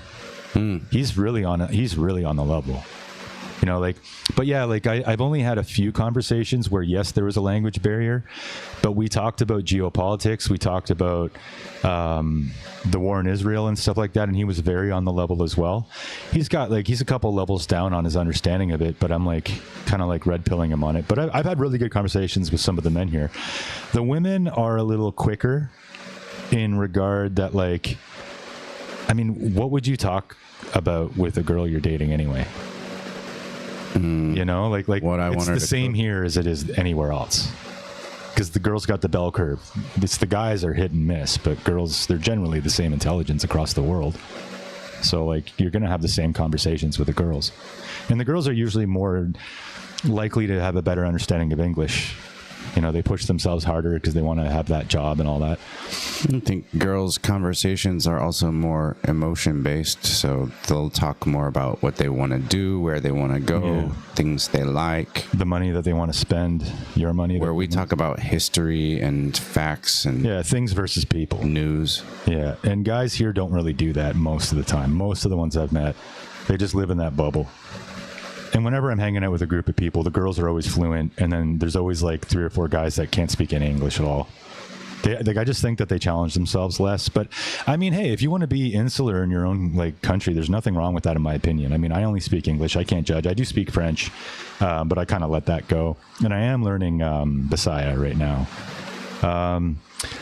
he's really on the level. You know, like, but yeah, like I've only had a few conversations where, yes, there was a language barrier, but we talked about geopolitics. We talked about the war in Israel and stuff like that. And he was very on the level as well. He's a couple levels down on his understanding of it, but I'm like kind of like red pilling him on it. But I've had really good conversations with some of the men here. The women are a little quicker in regard that, like, I mean, what would you talk about with a girl you're dating anyway? You know, like what I it's the same here as it is anywhere else, because the girls got the bell curve. It's the guys are hit and miss, but girls, they're generally the same intelligence across the world. So like you're going to have the same conversations with the girls, and the girls are usually more likely to have a better understanding of English. You know, they push themselves harder because they want to have that job and all that. I think girls' conversations are also more emotion-based, so they'll talk more about what they want to do, where they want to go, things they like. The money that they want to spend, your money. Where we talk about history and facts and... Yeah, things versus people. News. Yeah, and guys here don't really do that most of the time. Most of the ones I've met, they just live in that bubble. And whenever I'm hanging out with a group of people, the girls are always fluent, and then there's always like 3 or 4 guys that can't speak any English at all. I just think that they challenge themselves less. But I mean, hey, if you want to be insular in your own like country, there's nothing wrong with that, in my opinion. I mean, I only speak English. I can't judge. I do speak French, but I kind of let that go. And I am learning Bisaya right now.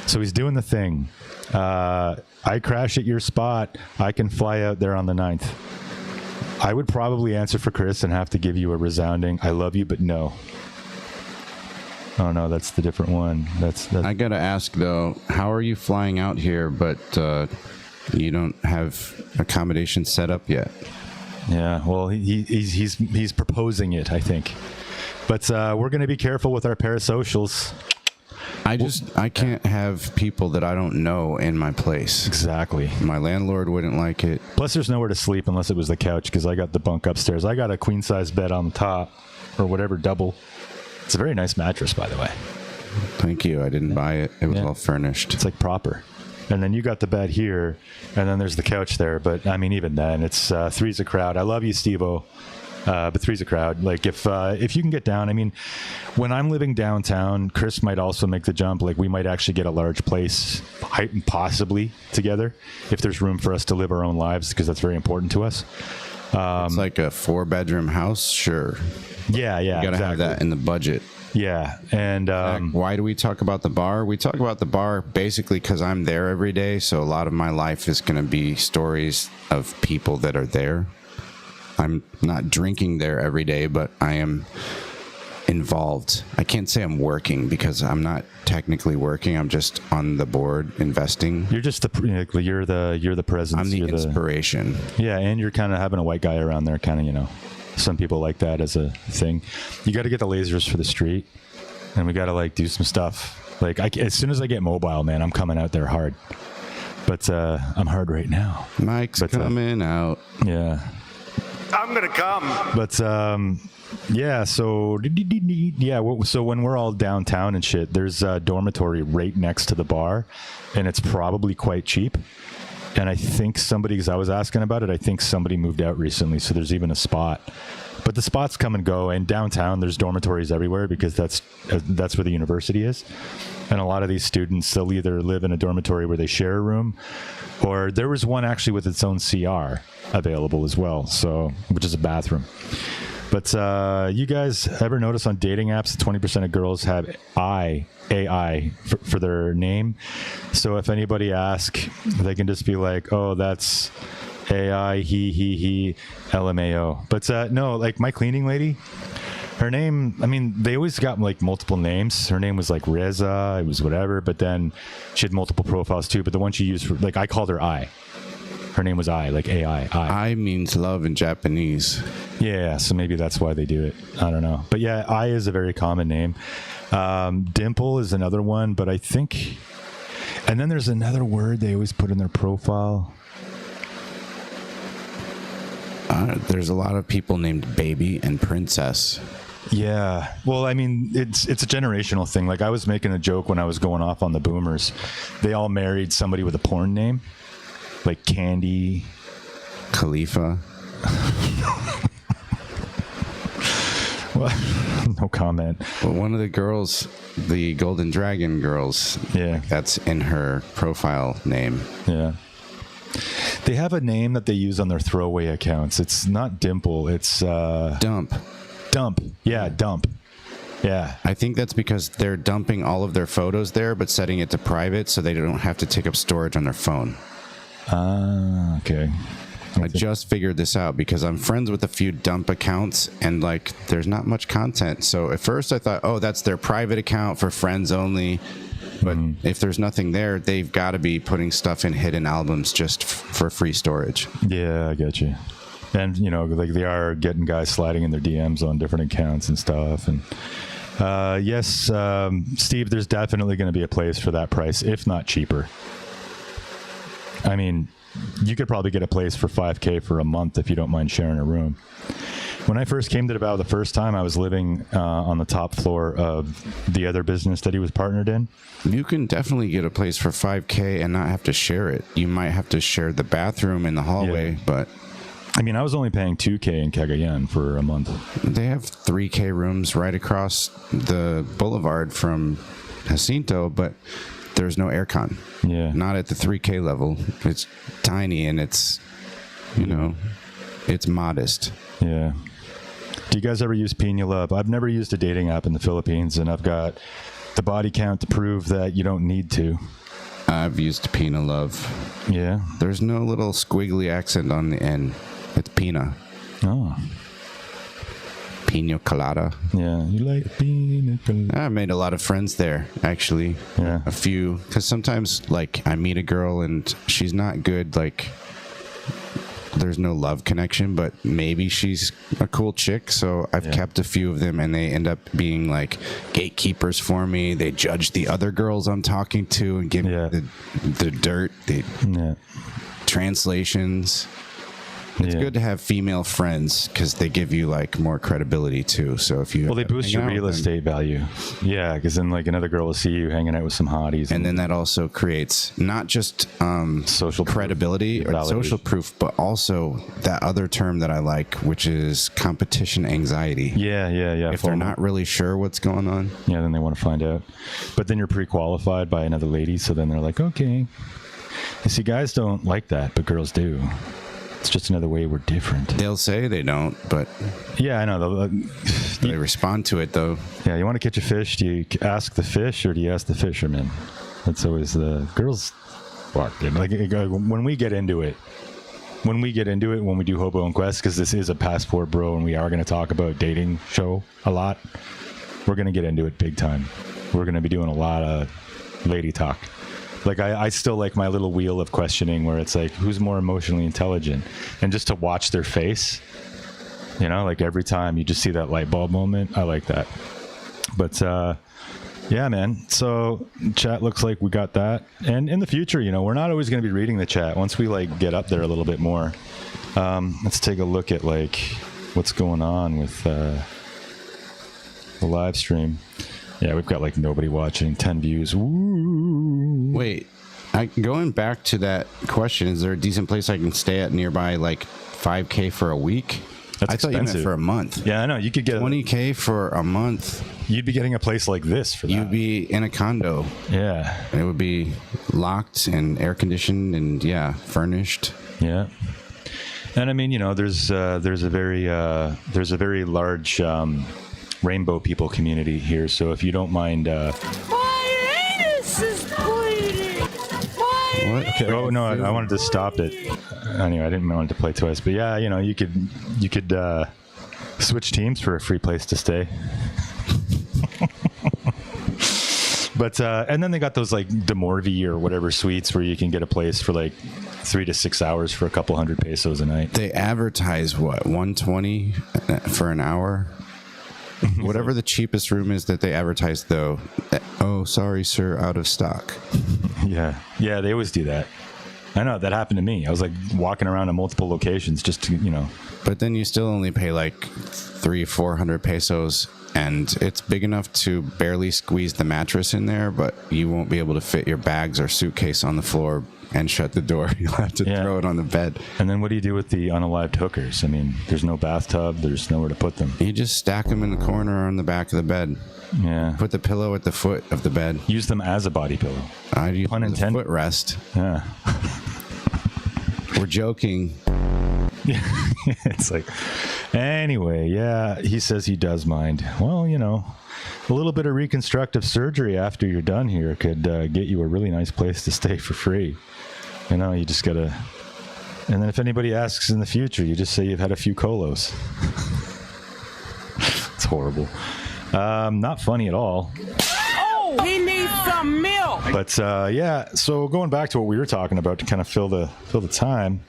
So he's doing the thing. I crash at your spot. I can fly out there on the 9th. I would probably answer for Chris and have to give you a resounding "I love you, but no." Oh no, that's the different one. That's. I gotta ask though, how are you flying out here, but you don't have accommodation set up yet? Yeah, well, he's proposing it, I think, but we're gonna be careful with our parasocials. I can't have people that I don't know in my place. Exactly. My landlord wouldn't like it. Plus, there's nowhere to sleep unless it was the couch, because I got the bunk upstairs. I got a queen size bed on the top, or whatever, double. It's a very nice mattress, by the way. Thank you. I didn't buy it. It was all furnished. It's like proper. And then you got the bed here, and then there's the couch there. But I mean, even then, it's three's a crowd. I love you, Steve-O. But three's a crowd. Like if you can get down, I mean, when I'm living downtown, Chris might also make the jump. Like we might actually get a large place, possibly together, if there's room for us to live our own lives, because that's very important to us. It's like a 4-bedroom house, sure. Yeah, you gotta have that in the budget. Yeah, and why do we talk about the bar? We talk about the bar basically because I'm there every day, so a lot of my life is going to be stories of people that are there. I'm not drinking there every day, but I am involved. I can't say I'm working because I'm not technically working. I'm just on the board investing. You're just you're the presence. I'm the inspiration. And you're kind of having a white guy around there, kind of, you know. Some people like that as a thing. You got to get the lasers for the street, and we got to like do some stuff. Like as soon as I get mobile, man, I'm coming out there hard. But I'm hard right now. Mike's coming out. Yeah. I'm gonna come. But so when we're all downtown and shit, there's a dormitory right next to the bar, and it's probably quite cheap. And I think because I was asking about it, I think somebody moved out recently, so there's even a spot. But the spots come and go, and downtown there's dormitories everywhere because that's where the university is. And a lot of these students, they'll either live in a dormitory where they share a room, or there was one actually with its own CR available as well, so which is a bathroom. But you guys ever notice on dating apps that 20% of girls have AI for their name? So if anybody asks, they can just be like, oh, that's AI, he, LMAO. But no, like my cleaning lady, Her name, I mean, they always got like multiple names. Her name was like Reza, it was whatever, but then she had multiple profiles too. But the one she used for, like, I called her I. Her name was I, like AI. I means love in Japanese. Yeah, so maybe that's why they do it. I don't know. But yeah, I is a very common name. Dimple is another one, but I think, and then there's another word they always put in their profile. There's a lot of people named Baby and Princess. Yeah. Well, I mean, it's a generational thing. Like, I was making a joke when I was going off on the boomers. They all married somebody with a porn name, like Candy, Khalifa. Well, no comment. Well, one of the girls, the Golden Dragon girls, Yeah. that's in her profile name. Yeah. They have a name that they use on their throwaway accounts. It's not Dimple. It's Dump. Dump. Yeah, Dump. Yeah. I think that's because they're dumping all of their photos there, but setting it to private so they don't have to take up storage on their phone. Ah, okay. I just figured this out because I'm friends with a few dump accounts and like there's not much content. So at first I thought, oh, that's their private account for friends only. But if there's nothing there, they've got to be putting stuff in hidden albums just for free storage. Yeah, I get you. And, you know, like they are getting guys sliding in their DMs on different accounts and stuff. And yes, Steve, there's definitely going to be a place for that price, if not cheaper. I mean, you could probably get a place for $5,000 for a month if you don't mind sharing a room. When I first came to Davao the first time, I was living on the top floor of the other business that he was partnered in. You can definitely get a place for $5,000 and not have to share it. You might have to share the bathroom in the hallway, but I mean, I was only paying $2,000 in Cagayan for a month. they have $3,000 rooms right across the boulevard from Jacinto, but there's no aircon. Yeah. Not at the $3,000 level. It's tiny and it's, you know, it's modest. Yeah. Do you guys ever use Pina Love? I've never used a dating app in the Philippines, and I've got the body count to prove that you don't need to. I've used Pina Love. Yeah. There's no little squiggly accent on the end. It's Pina. Oh. Pina colada. Yeah. You like pina colada? I made a lot of friends there, actually. Yeah. A few. Because sometimes, like, I meet a girl and she's not good, like, there's no love connection, but maybe she's a cool chick. So I've kept a few of them and they end up being like gatekeepers for me. They judge the other girls I'm talking to and give me the dirt, the translations. It's good to have female friends because they give you like more credibility too. So if you they boost your real estate value. Yeah, because then like another girl will see you hanging out with some hotties, and then that also creates not just social credibility or social proof, but also that other term that I like, which is competition anxiety. Yeah. If they're not really sure what's going on, then they want to find out. But then you're pre-qualified by another lady, so then they're like, okay. You see, guys don't like that, but girls do. It's just another way we're different. They'll say they don't, but yeah, I know. They respond to it though. Yeah, you want to catch a fish? Do you ask the fish or do you ask the fisherman? That's always the girls. Fuck, like when we get into it, when we do Hobo and Quest, because this is a passport bro, and we are going to talk about dating show a lot. We're going to get into it big time. We're going to be doing a lot of lady talk. Like, I still like my little wheel of questioning where it's like, who's more emotionally intelligent? And just to watch their face, you know, like every time you just see that light bulb moment, I like that. But, yeah, man. So chat looks like we got that. And in the future, you know, we're not always going to be reading the chat. Once we, like, get up there a little bit more, let's take a look at, like, what's going on with the live stream. Yeah, we've got like nobody watching, 10 views. Woo. Wait, going back to that question, is there a decent place I can stay at nearby, like $5,000 for a week? That's I thought you expensive. meant for a month. Yeah, I know. You could get $20,000 for a month. You'd be getting a place like this for that. You'd be in a condo. Yeah. It would be locked and air conditioned and furnished. Yeah. And I mean, you know, there's a very large rainbow people community here, so if you don't mind My anus is bleeding. What? okay, oh no, I wanted to stop it anyway. I didn't want it to play twice, but yeah, you know, you could Switch teams for a free place to stay. But and then they got those like Demorvi or whatever suites where you can get a place for like 3 to 6 hours for a couple hundred pesos a night. They advertise what, 120 for an hour? Whatever the cheapest room is that they advertise, though. Oh, sorry, sir, out of stock. Yeah, they always do that. I know that happened to me. I was like walking around in multiple locations just to, you know. But then you still only pay like 300-400 pesos, and it's big enough to barely squeeze the mattress in there, but you won't be able to fit your bags or suitcase on the floor and shut the door. You'll have to throw it on the bed. And then what do you do with the unalived hookers? I mean, there's no bathtub. There's nowhere to put them. You just stack them in the corner on the back of the bed. Yeah. Put the pillow at the foot of the bed. Use them as a body pillow. I use Pun the intended. footrest. Yeah. We're joking. It's like, anyway, yeah, he says he does mind. Well, you know, a little bit of reconstructive surgery after you're done here could get you a really nice place to stay for free. You know, you just gotta, and then if anybody asks in the future, you just say you've had a few colos. It's horrible. Not funny at all. Oh, he needs some milk. But yeah, so going back to what we were talking about to kind of fill the time,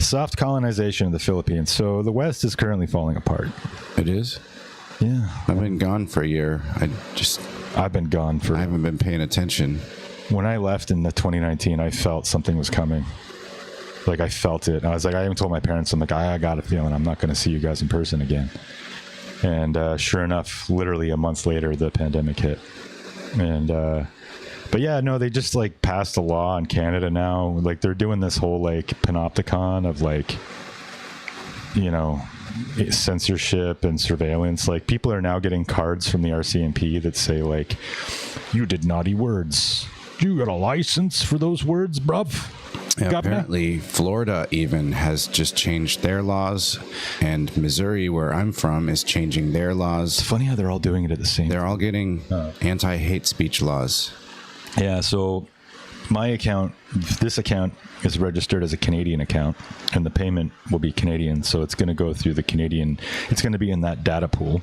soft colonization of the Philippines. So the West is currently falling apart. It is? Yeah. I've been gone for a year. I've been gone for... I haven't been paying attention. When I left in the 2019, I felt something was coming. Like, I felt it. I was like, I even told my parents, I'm like, I got a feeling I'm not going to see you guys in person again. And sure enough, literally a month later, the pandemic hit. And... but yeah, no, they just like passed a law in Canada now. Like they're doing this whole like panopticon of like, you know, censorship and surveillance. Like people are now getting cards from the RCMP that say like, you did naughty words. You got a license for those words, bruv? Yeah, apparently, Florida even has just changed their laws, and Missouri, where I'm from, is changing their laws. It's funny how they're all doing it at the same time. They're all getting anti-hate speech laws. Yeah, so this account is registered as a Canadian account, and the payment will be Canadian, so it's going to go through the Canadian, it's going to be in that data pool.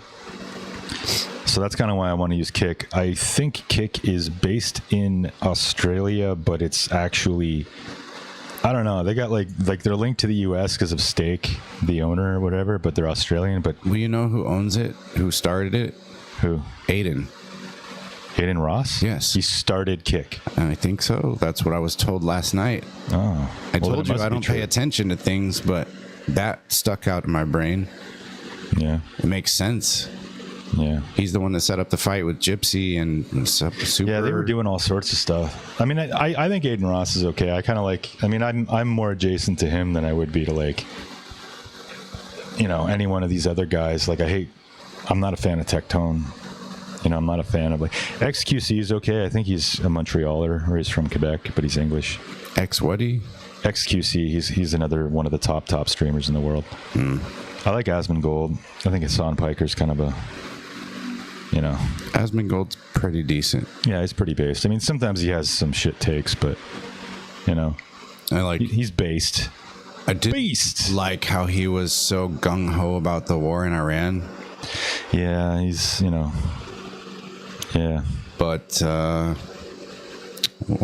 So that's kind of why I want to use Kik. I think Kik is based in Australia, but it's actually, I don't know, they got like they're linked to the US because of Stake, the owner or whatever, but they're Australian. But well, you know who owns it? Who started it? Who? Aiden Ross? Yes. He started Kik. I think so. That's what I was told last night. Oh. I told you I don't pay attention to things, but that stuck out in my brain. Yeah. It makes sense. Yeah. He's the one that set up the fight with Gypsy and Super. Yeah, they were doing all sorts of stuff. I mean, I think Aiden Ross is okay. I kind of like, I mean, I'm more adjacent to him than I would be to like, you know, any one of these other guys. Like I'm not a fan of Tectone. You know, I'm not a fan of like XQC is okay. I think he's a Montrealer or he's from Quebec, but he's English. X-Whatty? XQC, he's another one of the top streamers in the world. I like Asmongold. I think Hassan Piker's kind of a, you know. Asmongold's pretty decent. Yeah, he's pretty based. I mean, sometimes he has some shit takes, but, you know. He's based. I did like how he was so gung-ho about the war in Iran. Yeah, he's, you know. Yeah. But, well,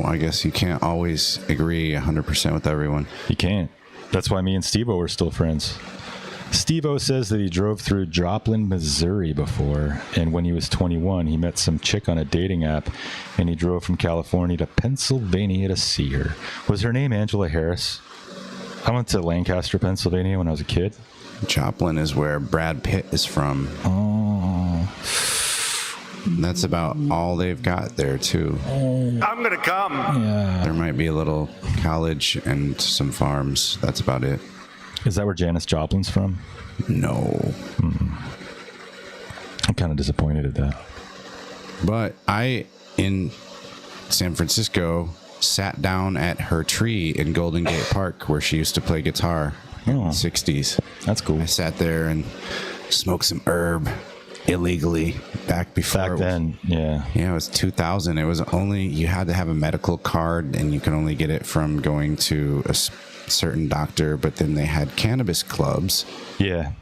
I guess you can't always agree 100% with everyone. You can't. That's why me and Steve-O are still friends. Steve-O says that he drove through Joplin, Missouri before, and when he was 21, he met some chick on a dating app, and he drove from California to Pennsylvania to see her. Was her name Angela Harris? I went to Lancaster, Pennsylvania when I was a kid. Joplin is where Brad Pitt is from. Oh. That's about all they've got there, too. I'm gonna come. Yeah. There might be a little college and some farms. That's about it. Is that where Janis Joplin's from? No. I'm kind of disappointed at that. But I, in San Francisco, sat down at her tree in Golden Gate Park where she used to play guitar in the 60s. That's cool. I sat there and smoked some herb illegally back then. Yeah, it was 2000. It was only, you had to have a medical card and you could only get it from going to a certain doctor, but then they had cannabis clubs. Yeah.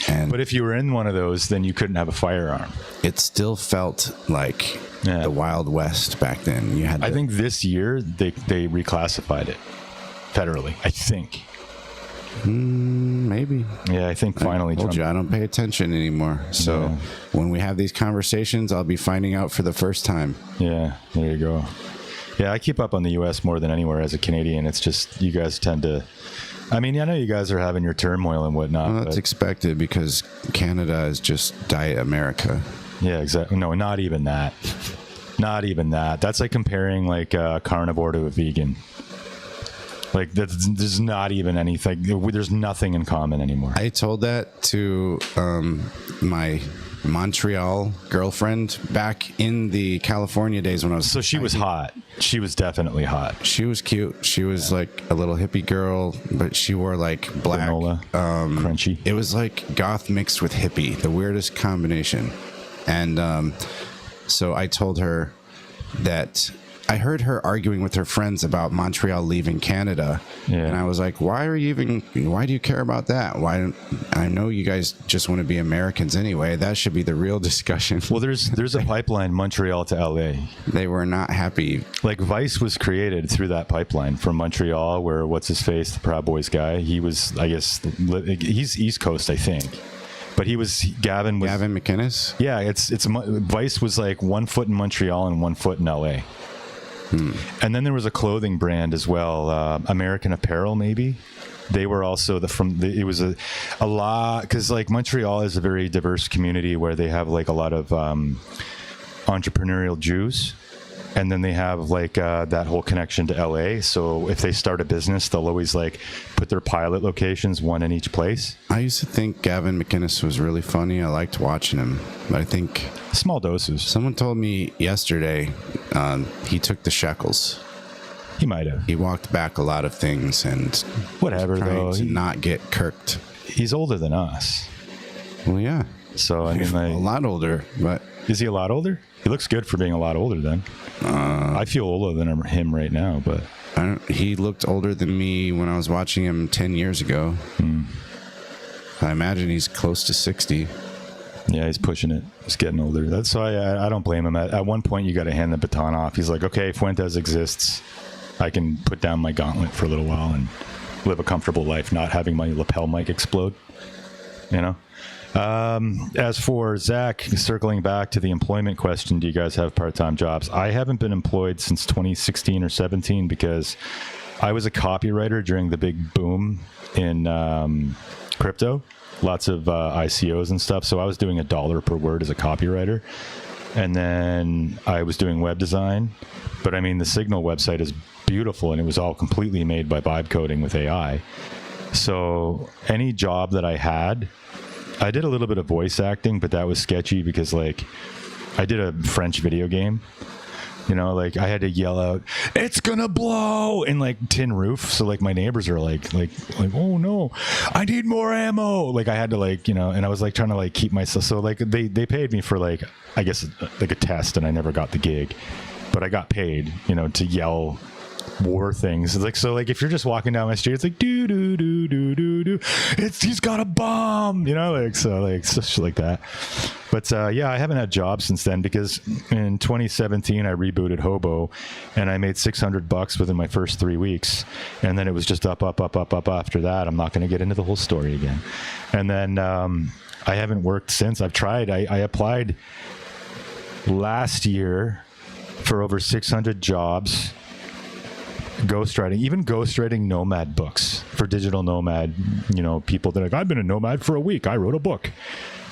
And But if you were in one of those, then you couldn't have a firearm. it still felt like Yeah. the Wild West back then. You had I to- think this year they reclassified it federally. I think. maybe. Yeah, I think finally. I told Trump, you I don't pay attention anymore. So Yeah. when we have these conversations, I'll be finding out for the first time. Yeah, there you go. Yeah, I keep up on the U.S. more than anywhere as a Canadian. It's just you guys tend to. I mean, I know you guys are having your turmoil and whatnot. Well, that's but, expected because Canada is just Diet America. yeah, exactly. No, not even that. Not even that. That's like comparing like a carnivore to a vegan. Like there's not even anything. There's nothing in common anymore. I told that to my Montreal girlfriend back in the California days when I was. So she was hot. She was definitely hot. She was cute. She was like a little hippie girl, but she wore like black. Granola, crunchy. It was like goth mixed with hippie, the weirdest combination. And so I told her that I heard her arguing with her friends about Montreal leaving Canada. Yeah. And I was like, why do you care about that? I know you guys just want to be Americans anyway. That should be the real discussion. Well, there's a pipeline Montreal to LA. They were not happy. Like Vice was created through that pipeline from Montreal, where what's his face, the Proud Boys guy. He was, I guess, he's East Coast, I think. But Gavin McInnes? Yeah, Vice was like 1 foot in Montreal and 1 foot in LA. And then there was a clothing brand as well, American Apparel, maybe. They were also it was a lot, because like Montreal is a very diverse community where they have like a lot of entrepreneurial Jews. And then they have like that whole connection to LA. So if they start a business, they'll always like put their pilot locations, one in each place. I used to think Gavin McInnes was really funny. I liked watching him. But I think Small doses. someone told me yesterday he took the shekels. He might have. He walked back a lot of things and Whatever, trying though. to not get kirked. He's older than us. Well, yeah. So, I mean, A like, lot older, but is he a lot older? He looks good for being a lot older then. I feel older than him right now, but he looked older than me when I was watching him 10 years ago. I imagine he's close to 60. yeah, he's pushing it. He's getting older. That's why I don't blame him. At one point, you got to hand the baton off. He's like, okay, Fuentes exists. I can put down my gauntlet for a little while and live a comfortable life, not having my lapel mic explode. You know? As for Zach, circling back to the employment question, do you guys have part-time jobs? I haven't been employed since 2016 or 17 because I was a copywriter during the big boom in crypto, lots of ICOs and stuff. So I was doing $1 per word as a copywriter. And then I was doing web design. But I mean, the Signal website is beautiful and it was all completely made by vibe coding with AI. So any job that I had, I did a little bit of voice acting, but that was sketchy because like I did a French video game, you know, like I had to yell out, "It's gonna blow!" in like tin roof. So like my neighbors are like, "Oh no, I need more ammo!" Like I had to like, you know, and I was like trying to like keep myself. So like they paid me for like, I guess like a test, and I never got the gig, but I got paid, you know, to yell war things. It's like, so like if you're just walking down my street, it's like do do do do do do, he's got a bomb, you know, like so like stuff like that. But yeah, I haven't had jobs since then because in 2017 I rebooted Hobo and I made $600 within my first 3 weeks, and then it was just up after that. I'm not going to get into the whole story again. And then I haven't worked since. I've tried. I applied last year for over 600 jobs. Ghostwriting Nomad books for digital nomad, you know, people that are like, I've been a nomad for a week. I wrote a book.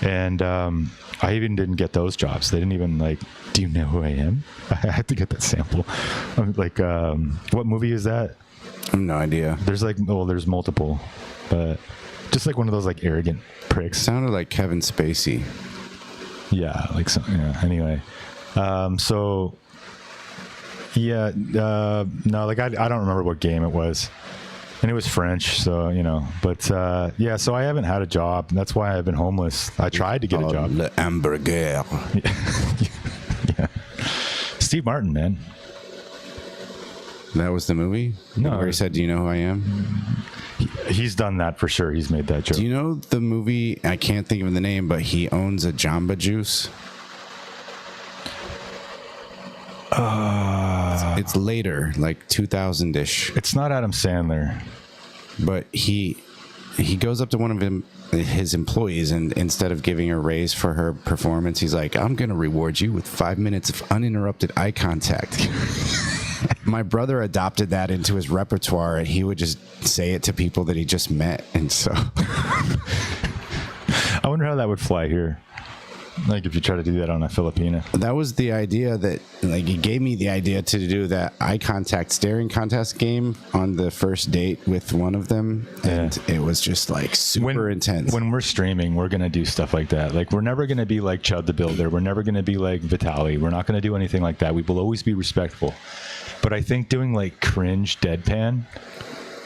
And I even didn't get those jobs. They didn't even like, do you know who I am? I had to get that sample. Like, what movie is that? I have no idea. There's like, well, there's multiple, but just like one of those like arrogant pricks. Sounded like Kevin Spacey. Yeah, like so, yeah. Anyway, so yeah, no, like I don't remember what game it was, and it was French, so you know. But yeah, so I haven't had a job. That's why I've been homeless. I tried to get a job. Le hamburger. Yeah, Steve Martin, man. That was the movie? No. Where he said, "Do you know who I am?" He's done that for sure. He's made that joke. Do you know the movie? I can't think of the name, but he owns a Jamba Juice. It's later, like 2000-ish. It's not Adam Sandler. But he goes up to one of his employees, and instead of giving her a raise for her performance, he's like, I'm going to reward you with 5 minutes of uninterrupted eye contact. My brother adopted that into his repertoire, and he would just say it to people that he just met. And so I wonder how that would fly here. Like if you try to do that on a Filipina. that was the idea that, like, he gave me the idea to do that eye contact staring contest game on the first date with one of them. And it was just like super intense. When we're streaming, we're going to do stuff like that. Like we're never going to be like Chud the Builder. We're never going to be like Vitaly. We're not going to do anything like that. We will always be respectful. But I think doing like cringe deadpan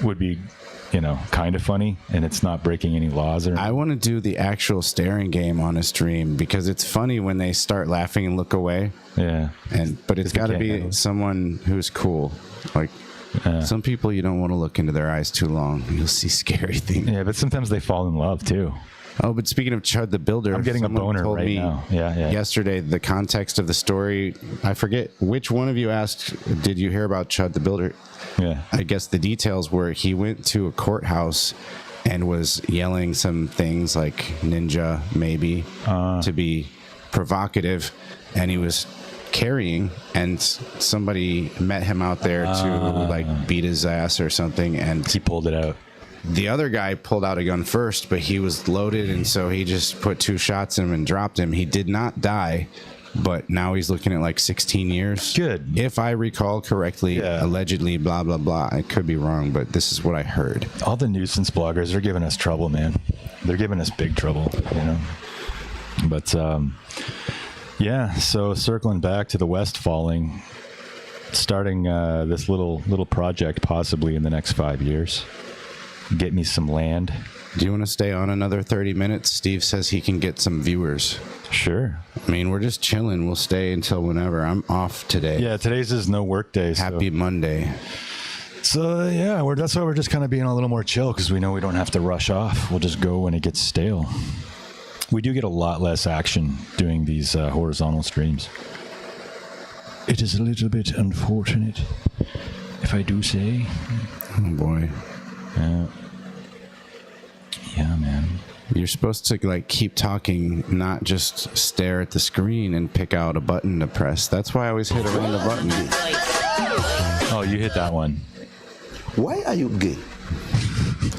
would be, you know, kind of funny, and it's not breaking any laws. Or I want to do the actual staring game on a stream because it's funny when they start laughing and look away. Yeah. But it's got to be someone who's cool. Like some people, you don't want to look into their eyes too long. You'll see scary things. Yeah, but sometimes they fall in love too. Oh, but speaking of Chud the Builder, I'm getting a boner told right me now. Yeah. Yesterday, the context of the story, I forget which one of you asked, did you hear about Chud the Builder? Yeah. I guess the details were he went to a courthouse and was yelling some things like ninja, maybe, to be provocative, and he was carrying, and somebody met him out there to like beat his ass or something, and he pulled it out. The other guy pulled out a gun first, but he was loaded, and so he just put 2 shots in him and dropped him. He did not die, but now he's looking at like 16 years. Good. If I recall correctly, allegedly, blah, blah, blah. I could be wrong, but this is what I heard. All the nuisance bloggers are giving us trouble, man. They're giving us big trouble, you know. But, yeah, so circling back to the West falling, starting this little project possibly in the next 5 years. Get me some land. Do you want to stay on another 30 minutes? Steve says he can get some viewers. Sure. I mean, we're just chilling. We'll stay until whenever. I'm off today. Yeah, today's is no work day. Happy Monday. So, yeah, that's why we're just kind of being a little more chill, because we know we don't have to rush off. We'll just go when it gets stale. We do get a lot less action doing these horizontal streams. It is a little bit unfortunate, if I do say. Oh, boy. Yeah, man. You're supposed to like keep talking, not just stare at the screen and pick out a button to press. That's why I always hit around the button. Oh, you hit that one. Why are you gay?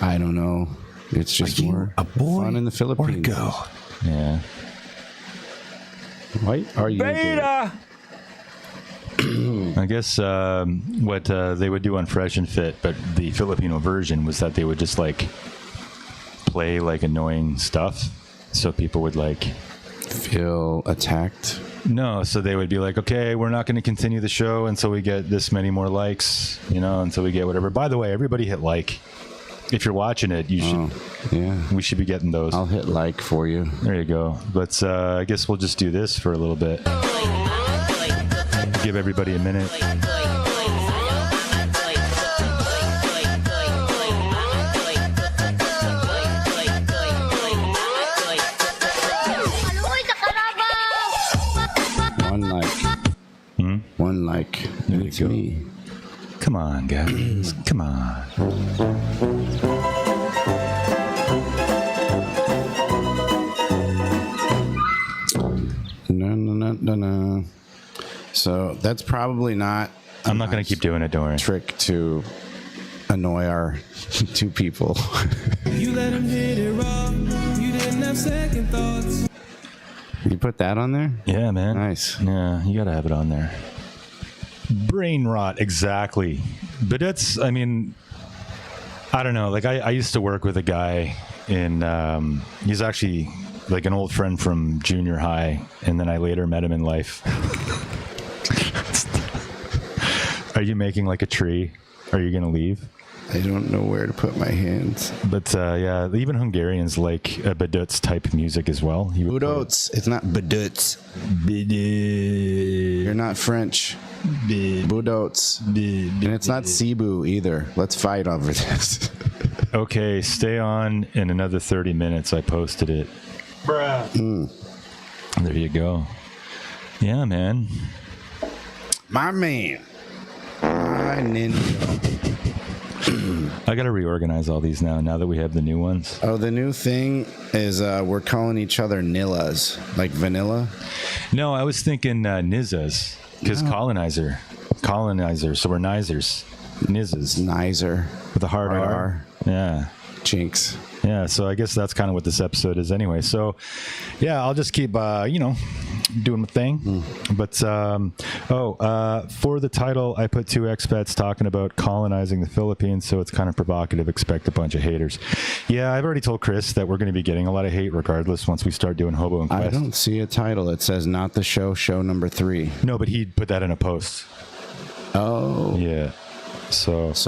I don't know. It's just more a boy fun in the Philippines. or a girl? Yeah. Why are you gay? Beta! I guess what they would do on Fresh and Fit, but the Filipino version was that they would just like play like annoying stuff, so people would like feel attacked? No, so they would be like, okay, we're not going to continue the show until we get this many more likes, you know, until we get whatever. By the way, everybody hit like. If you're watching it, you should. Yeah. We should be getting those. I'll hit like for you. There you go. But I guess we'll just do this for a little bit. Give everybody a minute. One like. One like. And it's me. Come on, guys. Come on. No. So that's probably not. I'm not going to keep doing it, don't worry. Trick to annoy our 2 people. You let him hit it raw. You didn't have second thoughts. You put that on there? Yeah, man. Nice. Yeah, you got to have it on there. Brain rot, exactly. But it's, I mean, I don't know. Like, I used to work with a guy in, he's actually like an old friend from junior high, and then I later met him in life. Are you making like a tree? Are you going to leave? I don't know where to put my hands. But yeah, even Hungarians like Badut's type music as well. Budots. It's not Badut's. You're not French. Budots. And it's not Cebu either. Let's fight over this. Okay, stay on in another 30 minutes. I posted it. Bruh. There you go. Yeah, man. My man. My ninja. I got to reorganize all these now that we have the new ones. Oh, the new thing is we're calling each other Nillas, like vanilla. No, I was thinking Nizzas, because colonizer. So we're Nizers. Nizzas. Nizer. With a hard R. Yeah. Jinx. Yeah, so I guess that's kind of what this episode is anyway. So, yeah, I'll just keep, doing my thing. But, for the title, I put 2 expats talking about colonizing the Philippines, so it's kind of provocative. Expect a bunch of haters. Yeah, I've already told Chris that we're going to be getting a lot of hate regardless once we start doing Hobo and Quest. I don't see a title. It says not the show, show number 3. No, but he'd put that in a post. Oh. Yeah. So what's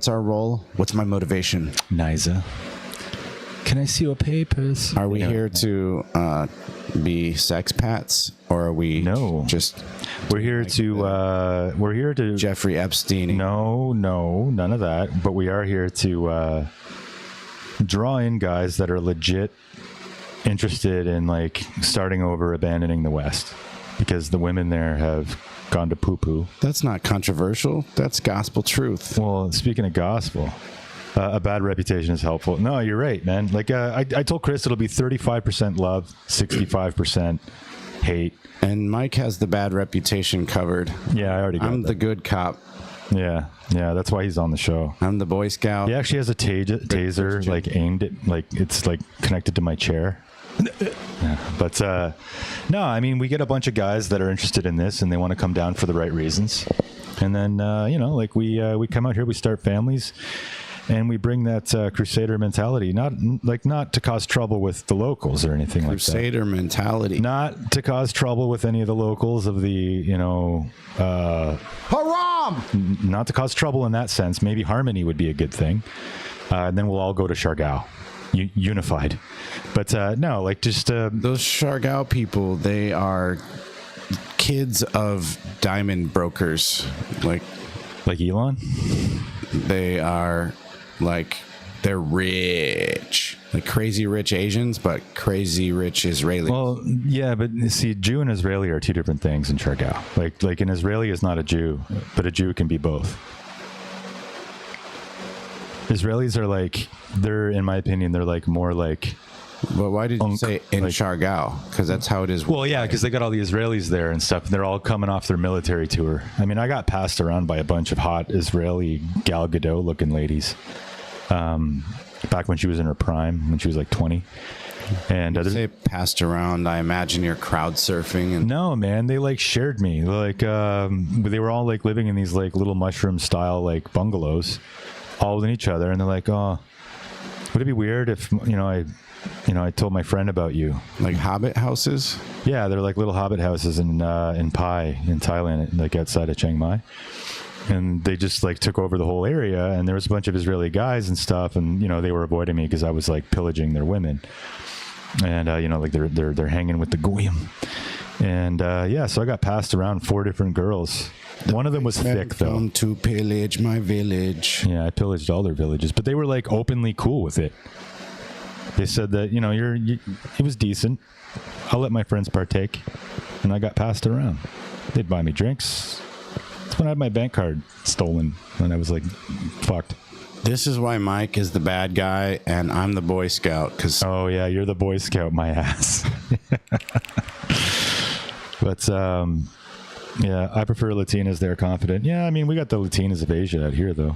our role? What's my motivation? Niza. Can I see your papers? Are we here to be sex pats, or are we just we're here to Jeffrey Epstein? No, none of that. But we are here to draw in guys that are legit interested in like starting over, abandoning the West, because the women there have gone to poo-poo. That's not controversial. That's gospel truth. Well, speaking of gospel, a bad reputation is helpful. No, you're right, man. Like I told Chris, it'll be 35% love, 65% hate. And Mike has the bad reputation covered. Yeah, I already got I'm that. the good cop. Yeah, that's why he's on the show. I'm the Boy Scout. He actually has a taser, like aimed at, like it's like connected to my chair. Yeah, but no, I mean, we get a bunch of guys that are interested in this and they want to come down for the right reasons. And then, like we come out here, we start families, and we bring that crusader mentality, not to cause trouble with the locals or anything like that. Crusader mentality. Not to cause trouble with any of the locals of the, Haram! Not to cause trouble in that sense. Maybe harmony would be a good thing. And then we'll all go to Siargao. Unified. But no, like just those Siargao people, they are kids of diamond brokers, like Elon. They are like, they're rich, like crazy rich Asians, but crazy rich Israelis. Well, yeah, but see, Jew and Israeli are 2 different things in Siargao. Like an Israeli is not a Jew, but a Jew can be both. Israelis are like, they're, in my opinion, they're like more like. But why did you say in Siargao? Because that's how it is. Well, yeah, because they got all the Israelis there and stuff. And they're all coming off their military tour. I mean, I got passed around by a bunch of hot Israeli Gal Gadot looking ladies back when she was in her prime, when she was like 20. And say passed around, I imagine you're crowd surfing. And no, man, they like shared me. Like they were all like living in these like little mushroom style like bungalows, all with each other, and they're like, "Oh, would it be weird if I told my friend about you?" Like hobbit houses? Yeah, they're like little hobbit houses in Pai in Thailand, like outside of Chiang Mai. And they just like took over the whole area, and there was a bunch of Israeli guys and stuff, and they were avoiding me because I was like pillaging their women, and like they're hanging with the goyim, and so I got passed around 4 different girls. One of them was thick, though. Come to pillage my village. Yeah, I pillaged all their villages, but they were like openly cool with it. They said that it was decent. I'll let my friends partake, and I got passed around. They'd buy me drinks. That's when I had my bank card stolen, and I was like, fucked. This is why Mike is the bad guy, and I'm the Boy Scout. Oh yeah, you're the Boy Scout, my ass. But yeah, I prefer Latinas. They're confident. Yeah, I mean, we got the Latinas of Asia out here, though.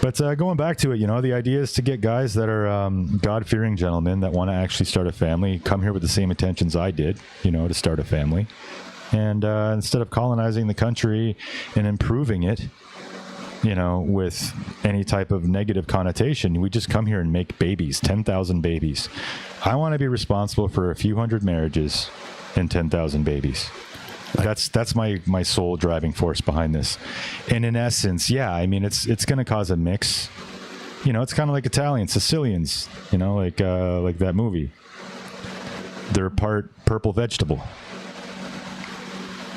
But going back to it, the idea is to get guys that are God-fearing gentlemen that want to actually start a family, come here with the same intentions I did, to start a family. And instead of colonizing the country and improving it, with any type of negative connotation, we just come here and make babies, 10,000 babies. I want to be responsible for a few hundred marriages and 10,000 babies. That's my sole driving force behind this. And in essence, yeah, I mean, it's going to cause a mix. It's kind of like Italians, Sicilians, like that movie. They're part purple vegetable.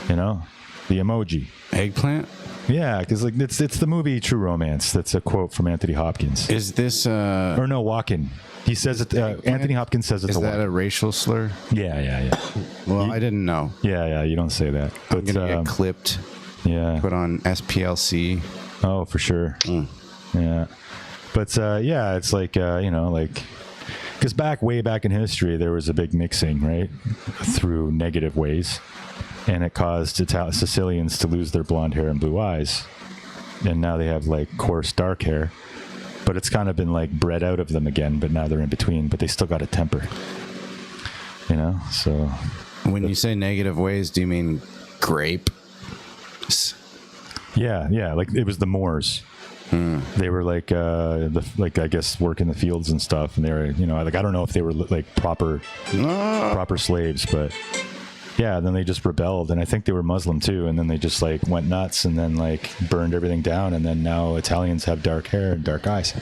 The emoji. Eggplant? Yeah, because like it's the movie True Romance. That's a quote from Anthony Hopkins. Is this Or no, Walken. He says it. Anthony Hopkins says it's is a that walk. a racial slur? Yeah. Well, I didn't know. Yeah. You don't say that. I'm gonna get clipped, Yeah. put on SPLC. Oh, for sure. Yeah. But yeah, it's like because way back in history, there was a big mixing, right, through negative ways, and it caused Sicilians to lose their blonde hair and blue eyes, and now they have like coarse dark hair. But it's kind of been like bred out of them again, but now they're in between, but they still got a temper. So. When you say negative ways, do you mean grape? Yeah, like it was the Moors. They were like I guess working the fields and stuff, and they were like I don't know if they were like proper slaves, but yeah, then they just rebelled, and I think they were Muslim too, and then they just like went nuts and then like burned everything down, and then now Italians have dark hair and dark eyes.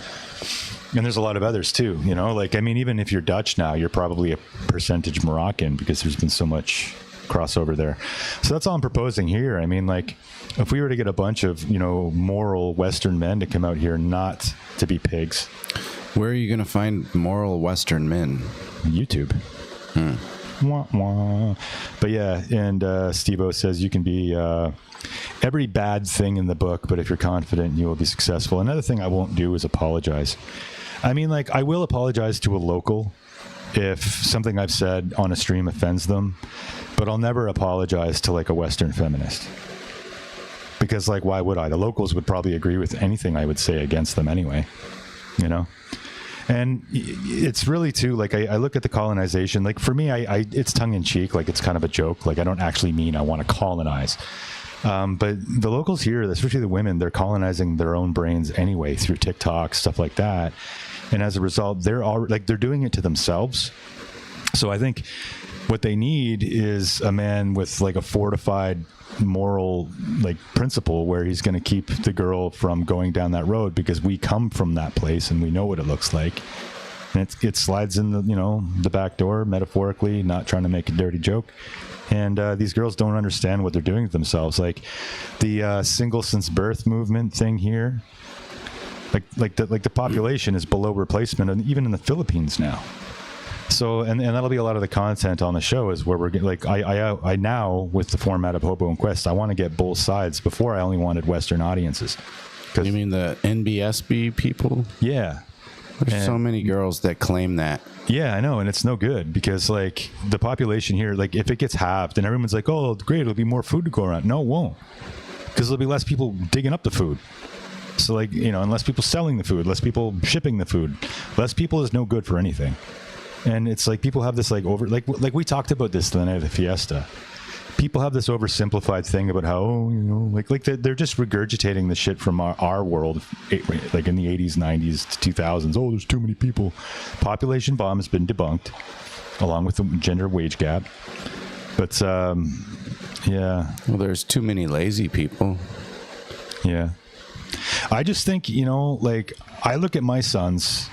And there's a lot of others too, like I mean, even if you're Dutch now, you're probably a percentage Moroccan because there's been so much crossover there. So that's all I'm proposing here. I mean, like if we were to get a bunch of moral Western men to come out here, not to be pigs. Where are you going to find moral Western men? YouTube. Wah, wah. But yeah, and Steve-O says you can be every bad thing in the book, but if you're confident, you will be successful. Another thing I won't do is apologize. I mean, like I will apologize to a local if something I've said on a stream offends them, but I'll never apologize to like a Western feminist. Because like, why would I? The locals would probably agree with anything I would say against them anyway, And it's really too, like I look at the colonization, like for me, I it's tongue in cheek, like it's kind of a joke. Like I don't actually mean I want to colonize. But the locals here, especially the women, they're colonizing their own brains anyway through TikTok, stuff like that. And as a result, they're doing it to themselves. So I think what they need is a man with like a fortified moral like principle where he's going to keep the girl from going down that road, because we come from that place and we know what it looks like. And it slides in the back door, metaphorically, not trying to make a dirty joke. And these girls don't understand what they're doing to themselves. Like the single since birth movement thing here, like the population is below replacement, and even in the Philippines now. So, and that'll be a lot of the content on the show, is where we're getting, like, I now, with the format of Hobo and Quest, I want to get both sides. Before, I only wanted Western audiences. You mean the NBSB people? Yeah. There's so many girls that claim that. Yeah, I know, and it's no good, because like the population here, like if it gets halved and everyone's like, oh, great, it'll be more food to go around. No, it won't, because there'll be less people digging up the food. So like, and less people selling the food, less people shipping the food. Less people is no good for anything. And it's like people have this like like we talked about this the night of the fiesta. People have this oversimplified thing about how, like they're just regurgitating the shit from our world, like in the 80s, 90s to 2000s. Oh, there's too many people. Population bomb has been debunked, along with the gender wage gap. But, yeah. Well, there's too many lazy people. Yeah. I just think, like, I look at my sons,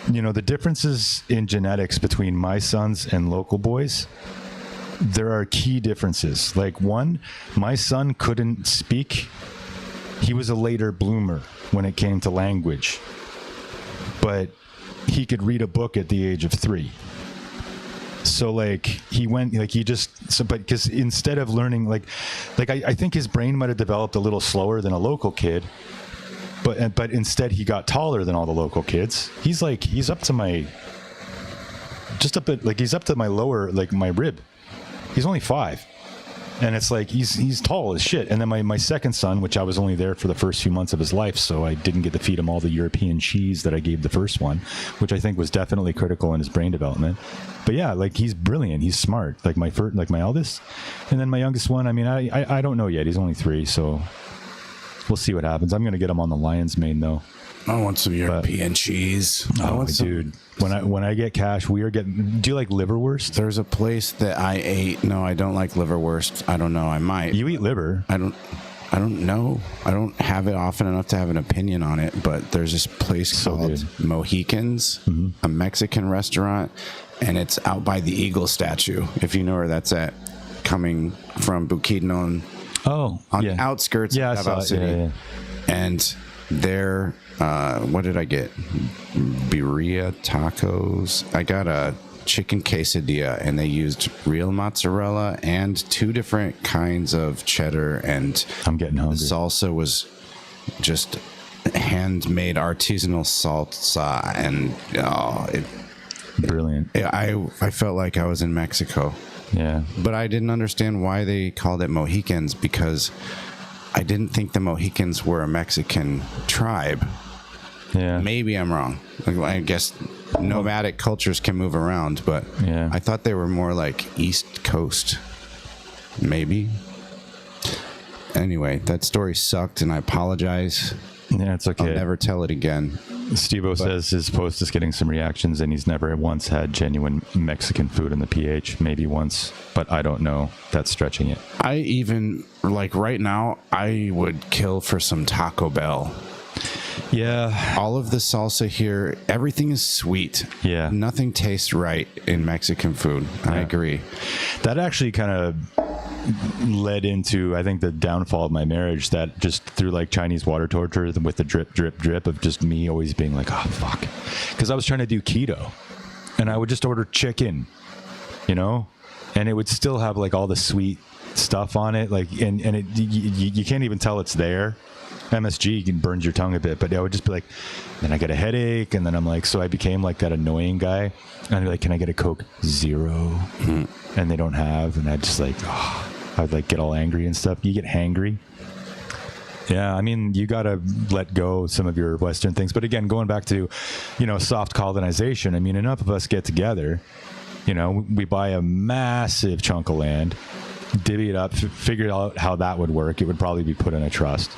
the differences in genetics between my sons and local boys. There are key differences. Like, one, my son couldn't speak. He was a later bloomer when it came to language, but he could read a book at the age of 3. So like he went, like he just, so, but because instead of learning, like I think his brain might have developed a little slower than a local kid, but instead he got taller than all the local kids. He's up to my, just a bit, like he's up to my lower, like my rib. He's only 5. And it's like, he's tall as shit. And then my second son, which I was only there for the first few months of his life, so I didn't get to feed him all the European cheese that I gave the first one, which I think was definitely critical in his brain development. But yeah, like he's brilliant. He's smart. Like my eldest. And then my youngest one, I mean, I don't know yet. He's only 3, so we'll see what happens. I'm going to get him on the lion's mane, though. I want some European cheese. Dude. When I get cash, we are getting. Do you like liverwurst? There's a place that I ate. No, I don't like liverwurst. I don't know. I might. You eat liver? I don't know. I don't have it often enough to have an opinion on it. But there's this place called Mohicans, a Mexican restaurant, and it's out by the Eagle statue. If you know where that's at, coming from Bukidnon. Oh, on yeah. the outskirts Yeah, I of saw Davao it. City. Yeah. And they're, what did I get? Birria tacos. I got a chicken quesadilla, and they used real mozzarella and 2 different kinds of cheddar, and I'm getting the hungry. salsa was just handmade artisanal salsa, and Brilliant. I felt like I was in Mexico. Yeah. But I didn't understand why they called it Mohicans, because I didn't think the Mohicans were a Mexican tribe. Yeah. Maybe I'm wrong. Like, I guess nomadic cultures can move around, but Yeah. I thought they were more like East Coast. Maybe. Anyway, that story sucked, and I apologize. Yeah, it's okay. I'll never tell it again. Steve-O says his post is getting some reactions, and he's never once had genuine Mexican food in the PH. Maybe once, but I don't know. That's stretching it. I even, like right now, I would kill for some Taco Bell. Yeah. All of the salsa here, everything is sweet. Yeah. Nothing tastes right in Mexican food. I agree. That actually kind of led into, I think, the downfall of my marriage, that just through like Chinese water torture with the drip, drip, drip of just me always being like, oh, fuck. Because I was trying to do keto, and I would just order chicken, you know, and it would still have like all the sweet stuff on it. Like, and it, you can't even tell it's there. MSG burns your tongue a bit, but I would just be like, then I get a headache, and then I'm like, so I became like that annoying guy, and I'd be like, can I get a Coke Zero? And they don't have, and I'd just like, I'd like get all angry and stuff. You get hangry. Yeah, I mean, you got to let go some of your Western things. But again, going back to, you know, soft colonization, I mean, enough of us get together, you know, we buy a massive chunk of land, divvy it up, figure out how that would work. It would probably be put in a trust.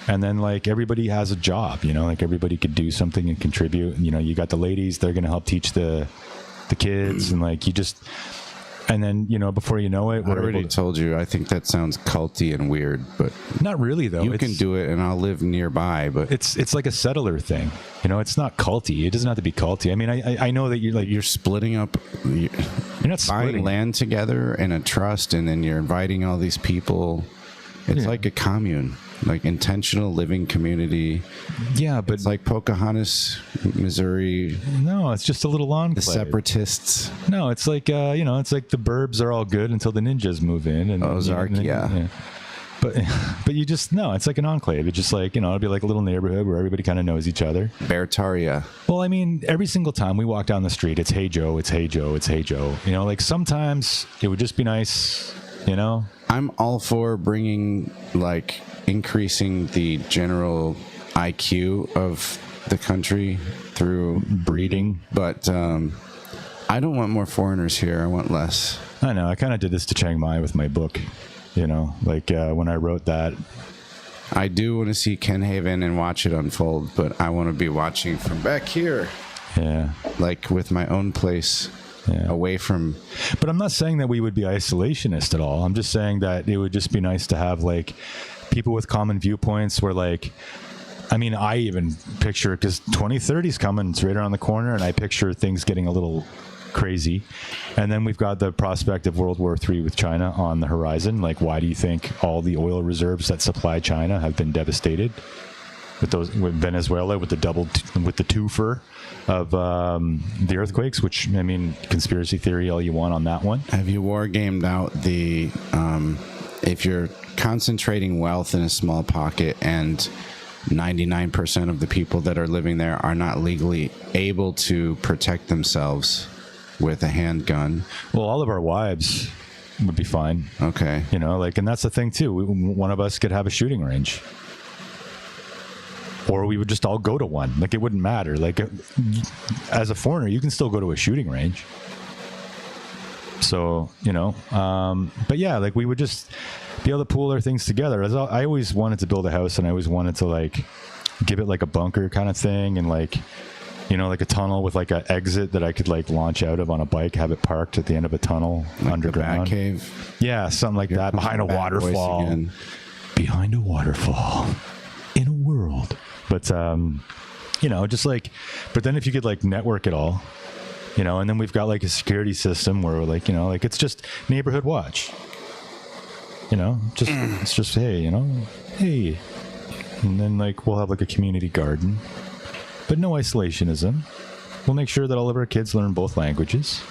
And then, like, everybody has a job, you know, like everybody could do something and contribute. You know, you got the ladies, they're going to help teach the kids, and like, you just, and then, you know, before you know it, I already told you, I think that sounds culty and weird, but not really though. you can do it, and I'll live nearby. But it's like a settler thing, you know. It's not culty. It doesn't have to be culty. I mean, I know that you're like, you're splitting up. You're not buying splitting land together in a trust, and then you're inviting all these people. It's like a commune, like intentional living community. Yeah, but it's like Pocahontas, Missouri. No, it's just a little enclave. The separatists. No, it's like you know, it's like the burbs are all good until the ninjas move in. And Ozark, yeah. But you just, no, it's like an enclave. It's just like, you know, it'd be like a little neighborhood where everybody kind of knows each other. Beartaria. Well, I mean, every single time we walk down the street, it's hey Joe, it's hey Joe, it's hey Joe. You know, like sometimes it would just be nice, you know. I'm all for bringing, like, increasing the general IQ of the country through breeding, but I don't want more foreigners here. I want less. I know. I kind of did this to Chiang Mai with my book, you know, like when I wrote that. I do want to see Ken Haven and watch it unfold, but I want to be watching from back here. Yeah. Like with my own place. Yeah. Away from, but I'm not saying that we would be isolationist at all. I'm just saying that it would just be nice to have like people with common viewpoints where, like, I mean, I even picture, because 2030 is coming, it's right around the corner, and I picture things getting a little crazy. And then we've got the prospect of World War III with China on the horizon. Like, why do you think all the oil reserves that supply China have been devastated? With Venezuela, with the twofer of the earthquakes, which, I mean, conspiracy theory all you want on that one. Have you war gamed out the if you're concentrating wealth in a small pocket and 99% of the people that are living there are not legally able to protect themselves with a handgun? Well, all of our wives would be fine. Okay. You know, like, and that's the thing too. One of us could have a shooting range. Or we would just all go to one. Like, it wouldn't matter. Like, as a foreigner, you can still go to a shooting range. So, you know, but yeah, like, we would just be able to pool our things together. I always wanted to build a house, and I always wanted to, like, give it like a bunker kind of thing, and, like, you know, like a tunnel with like an exit that I could like launch out of on a bike, have it parked at the end of a tunnel, like underground. The Batcave. Yeah, something like that. Behind a waterfall. Behind a waterfall. In a world. But, you know, just like, but then if you could like network it all, you know, and then we've got like a security system where we're like, you know, like, it's just neighborhood watch. You know, just it's just hey, you know, hey, and then like we'll have like a community garden, but no isolationism. We'll make sure that all of our kids learn both languages.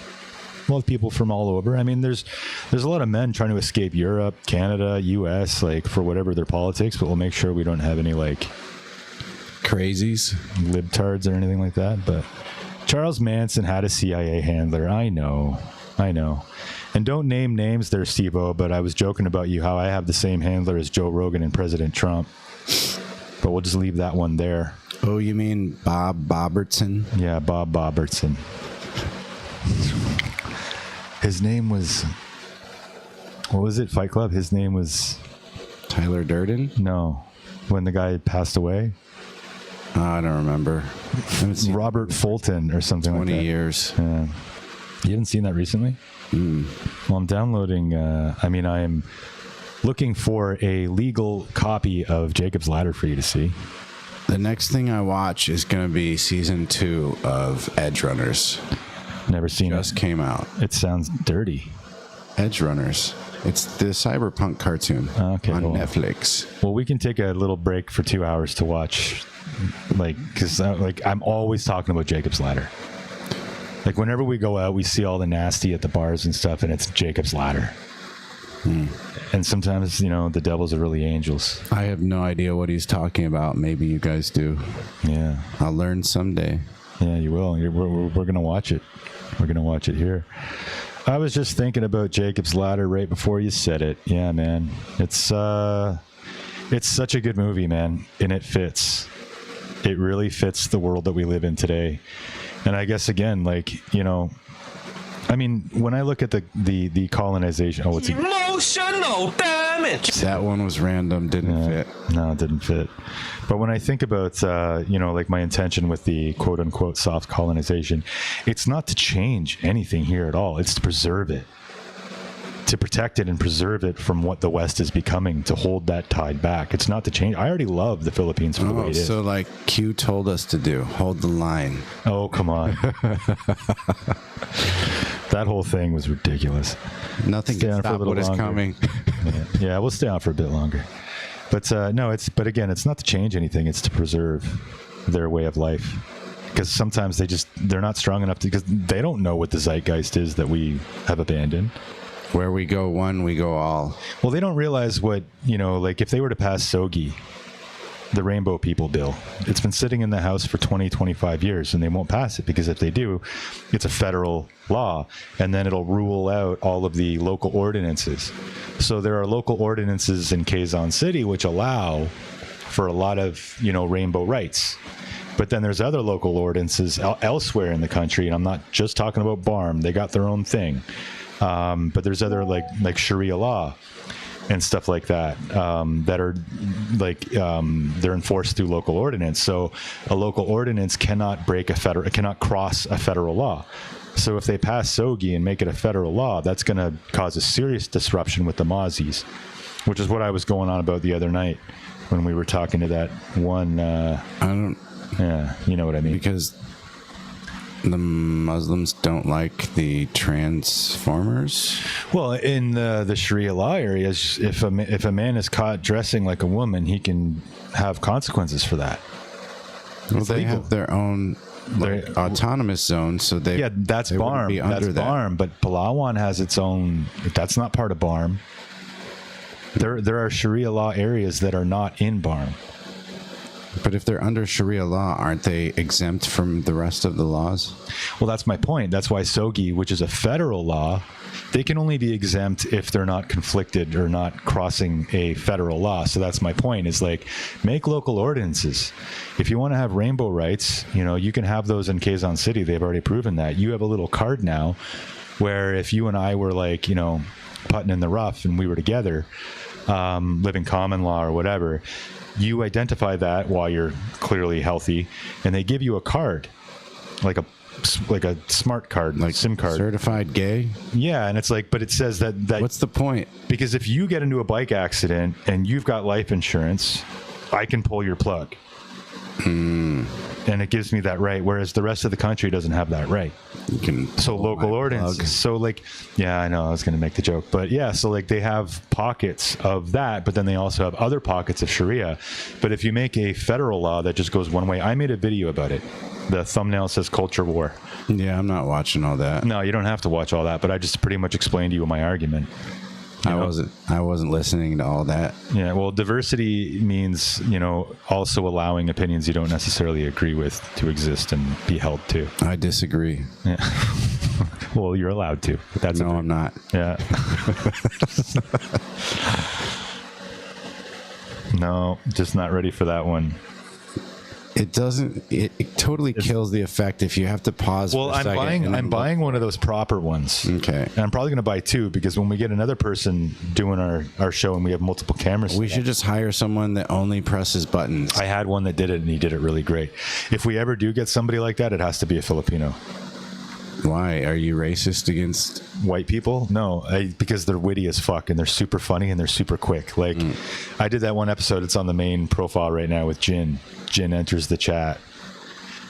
We'll have people from all over. I mean, there's a lot of men trying to escape Europe, Canada, U.S. like for whatever their politics, but we'll make sure we don't have any like Crazies. libtards or anything like that. But Charles Manson had a CIA handler. I know. And don't name names there, Steve-O, but I was joking about you how I have the same handler as Joe Rogan and President Trump. But we'll just leave that one there. Oh, you mean Bob Bobertson? Yeah, Bob Bobertson. His name was... What was it, Fight Club? His name was... Tyler Durden? No. When the guy passed away? I don't remember. I haven't seen Robert Fulton or something like that. 20 years. Yeah. You haven't seen that recently? Well, I'm downloading... I am looking for a legal copy of Jacob's Ladder for you to see. The next thing I watch is going to be season 2 of Edge Runners. Never seen Just it. came out. It sounds dirty. Edge Runners. It's the cyberpunk cartoon Okay, on cool. Netflix. Well, we can take a little break for 2 hours to watch, like, because I'm always talking about Jacob's Ladder. Like, whenever we go out, we see all the nasty at the bars and stuff, and it's Jacob's Ladder. And sometimes, you know, the devils are really angels. I have no idea what he's talking about. Maybe you guys do. Yeah. I'll learn someday. Yeah, you will. We're going to watch it. We're going to watch it here. I was just thinking about Jacob's Ladder right before you said it. Yeah, man. It's such a good movie, man. And it fits. It really fits the world that we live in today. And I guess, again, like, you know, I mean, when I look at the colonization... Oh, it's Emotional damage. That one was random. Didn't fit. No, it didn't fit. But when I think about, you know, like my intention with the quote-unquote soft colonization, it's not to change anything here at all. It's to preserve it. To protect it and preserve it from what the West is becoming, to hold that tide back. It's not to change. I already love the Philippines for the way it is. So like Q told us to do. Hold the line. Oh, come on. That whole thing was ridiculous. Nothing Stay can on for a stop little what is longer. coming. Yeah, we'll stay on for a bit longer. But no, but again, it's not to change anything. It's to preserve their way of life. Because sometimes they're not strong enough because they don't know what the zeitgeist is that we have abandoned. Where we go one, we go all. Well, they don't realize what, you know, like if they were to pass SOGI, the Rainbow People Bill, it's been sitting in the House for 20, 25 years, and they won't pass it because if they do, it's a federal law, and then it'll rule out all of the local ordinances. So there are local ordinances in Quezon City which allow for a lot of, you know, rainbow rights. But then there's other local ordinances elsewhere in the country, and I'm not just talking about BARM. They got their own thing. But there's other like Sharia law and stuff like that that are like they're enforced through local ordinance. So a local ordinance cannot cross a federal law. So if they pass SOGI and make it a federal law, that's going to cause a serious disruption with the Mozzies, which is what I was going on about the other night when we were talking to that one. Yeah, you know what I mean. Because the Muslims don't like the transformers. Well, in the Sharia law areas, if a man is caught dressing like a woman, he can have consequences for that. Well, they have their own autonomous zone, so that's they wouldn't BARM. be under That's that. BARM, but Palawan has its own. That's not part of BARM. There are Sharia law areas that are not in BARM. But if they're under Sharia law, aren't they exempt from the rest of the laws? Well, that's my point. That's why SOGI, which is a federal law, they can only be exempt if they're not conflicted or not crossing a federal law. So that's my point, is like, make local ordinances. If you want to have rainbow rights, you know, you can have those in Quezon City. They've already proven that. You have a little card now where if you and I were like, you know, putting in the rough and we were together, living common law or whatever, you identify that while you're clearly healthy, and they give you a card, like a smart card, like SIM card. Certified gay? Yeah, and it's like, but it says that What's the point? because if you get into a bike accident and you've got life insurance, I can pull your plug. And it gives me that right, whereas the rest of the country doesn't have that right. You can So local ordinance. So like, yeah, I know I was going to make the joke, but yeah, so like they have pockets of that, but then they also have other pockets of Sharia. But if you make a federal law that just goes one way, I made a video about it. The thumbnail says culture war. Yeah, I'm not watching all that. No, you don't have to watch all that, but I just pretty much explained to you my argument. I wasn't listening to all that. Yeah, well, diversity means, also allowing opinions you don't necessarily agree with to exist and be held to. I disagree. Yeah. Well, you're allowed to, but that's No, I'm not. Yeah. No, just not ready for that one. It doesn't. It totally kills the effect if you have to pause. Well, for a second I'm buying one of those proper ones. Okay. And I'm probably going to buy two because when we get another person doing our show and we have multiple cameras, We should just hire someone that only presses buttons. I had one that did it and he did it really great. If we ever do get somebody like that, it has to be a Filipino. Why are you racist against? White people? No, because they're witty as fuck and they're super funny and they're super quick. Like I did that one episode. It's on the main profile right now with Jin. Jin enters the chat.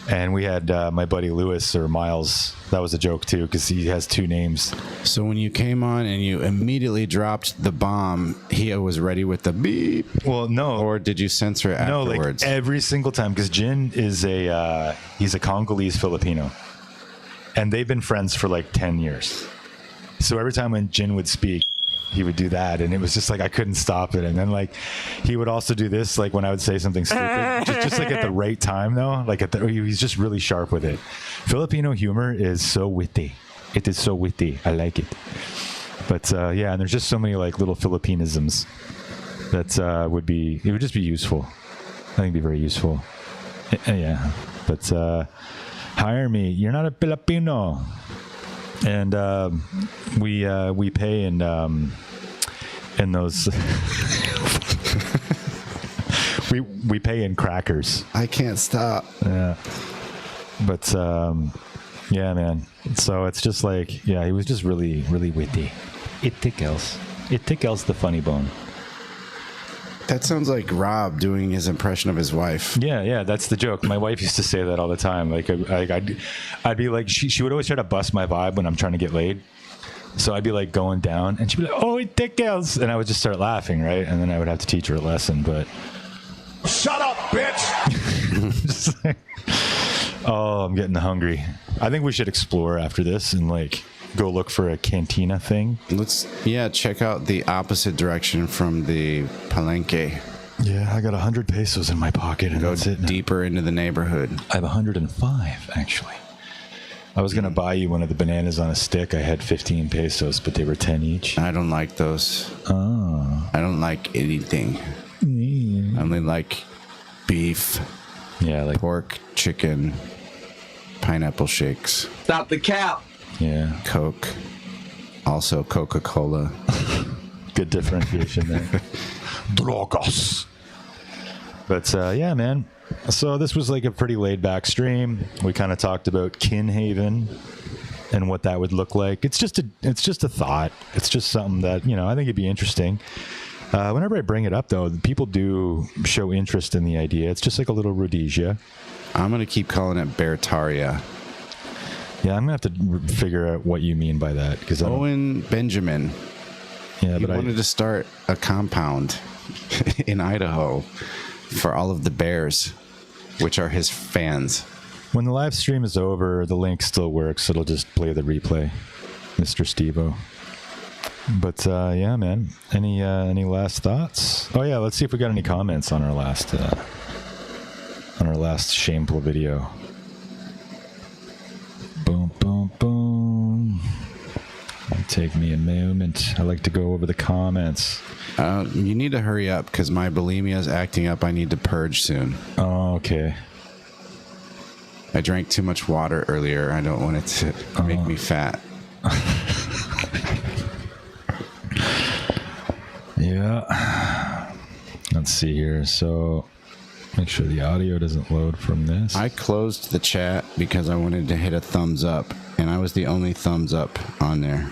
And we had my buddy Lewis or Miles. That was a joke too because he has two names. So when you came on and you immediately dropped the bomb, he was ready with the beep. Well, no. Or did you censor it afterwards? No, like every single time because Jin is he's a Congolese Filipino. And they've been friends for like 10 years. So every time when Jin would speak, he would do that. And it was just like, I couldn't stop it. And then like, he would also do this, like when I would say something stupid, just like at the right time though. Like he's just really sharp with it. Filipino humor is so witty. It is so witty. I like it. But yeah, and there's just so many like little Filipinisms that it would just be useful. I think it'd be very useful. Yeah. But, hire me. You're not a Filipino, and we pay in those. we pay in crackers. I can't stop. Yeah, but yeah, man. So it's just like he was just really really witty. It tickles. It tickles the funny bone. That sounds like Rob doing his impression of his wife. Yeah, that's the joke. My wife used to say that all the time. Like, I'd be like, she would always try to bust my vibe when I'm trying to get laid. So I'd be like going down, and she'd be like, "Oh, it tickles," and I would just start laughing, right? And then I would have to teach her a lesson. But shut up, bitch! just like, oh, I'm getting hungry. I think we should explore after this and like go look for a cantina thing. Let's check out the opposite direction from the palenque. Yeah, I got 100 pesos in my pocket and Go that's it. deeper into the neighborhood. I have 105 actually. I was gonna buy you one of the bananas on a stick. I had 15 pesos, but they were 10 each. I don't like those. Oh. I don't like anything. I only like beef, Yeah, like pork, chicken, pineapple shakes, Stop the cap. yeah. Coke, also Coca-Cola. Good differentiation there. Drogos. But yeah, man. So this was like a pretty laid back stream. We kind of talked about Kinhaven and what that would look like. It's just a thought. It's just something that, I think it'd be interesting. Whenever I bring it up though, people do show interest in the idea. It's just like a little Rhodesia. I'm going to keep calling it Bertaria. Yeah, I'm going to have to figure out what you mean by that. Because Owen Benjamin. Yeah, He but wanted to start a compound in Idaho for all of the bears, which are his fans. when the live stream is over, the link still works. It'll just play the replay, Mr. Stevo. But yeah, man. Any last thoughts? Oh yeah, let's see if we got any comments on our last shameful video. Boom, boom, boom. It'll take me a moment. I like to go over the comments. You need to hurry up because my bulimia is acting up. I need to purge soon. Oh, okay. I drank too much water earlier. I don't want it to make me fat. Yeah. Let's see here. So make sure the audio doesn't load from this. I closed the chat because I wanted to hit a thumbs up, and I was the only thumbs up on there.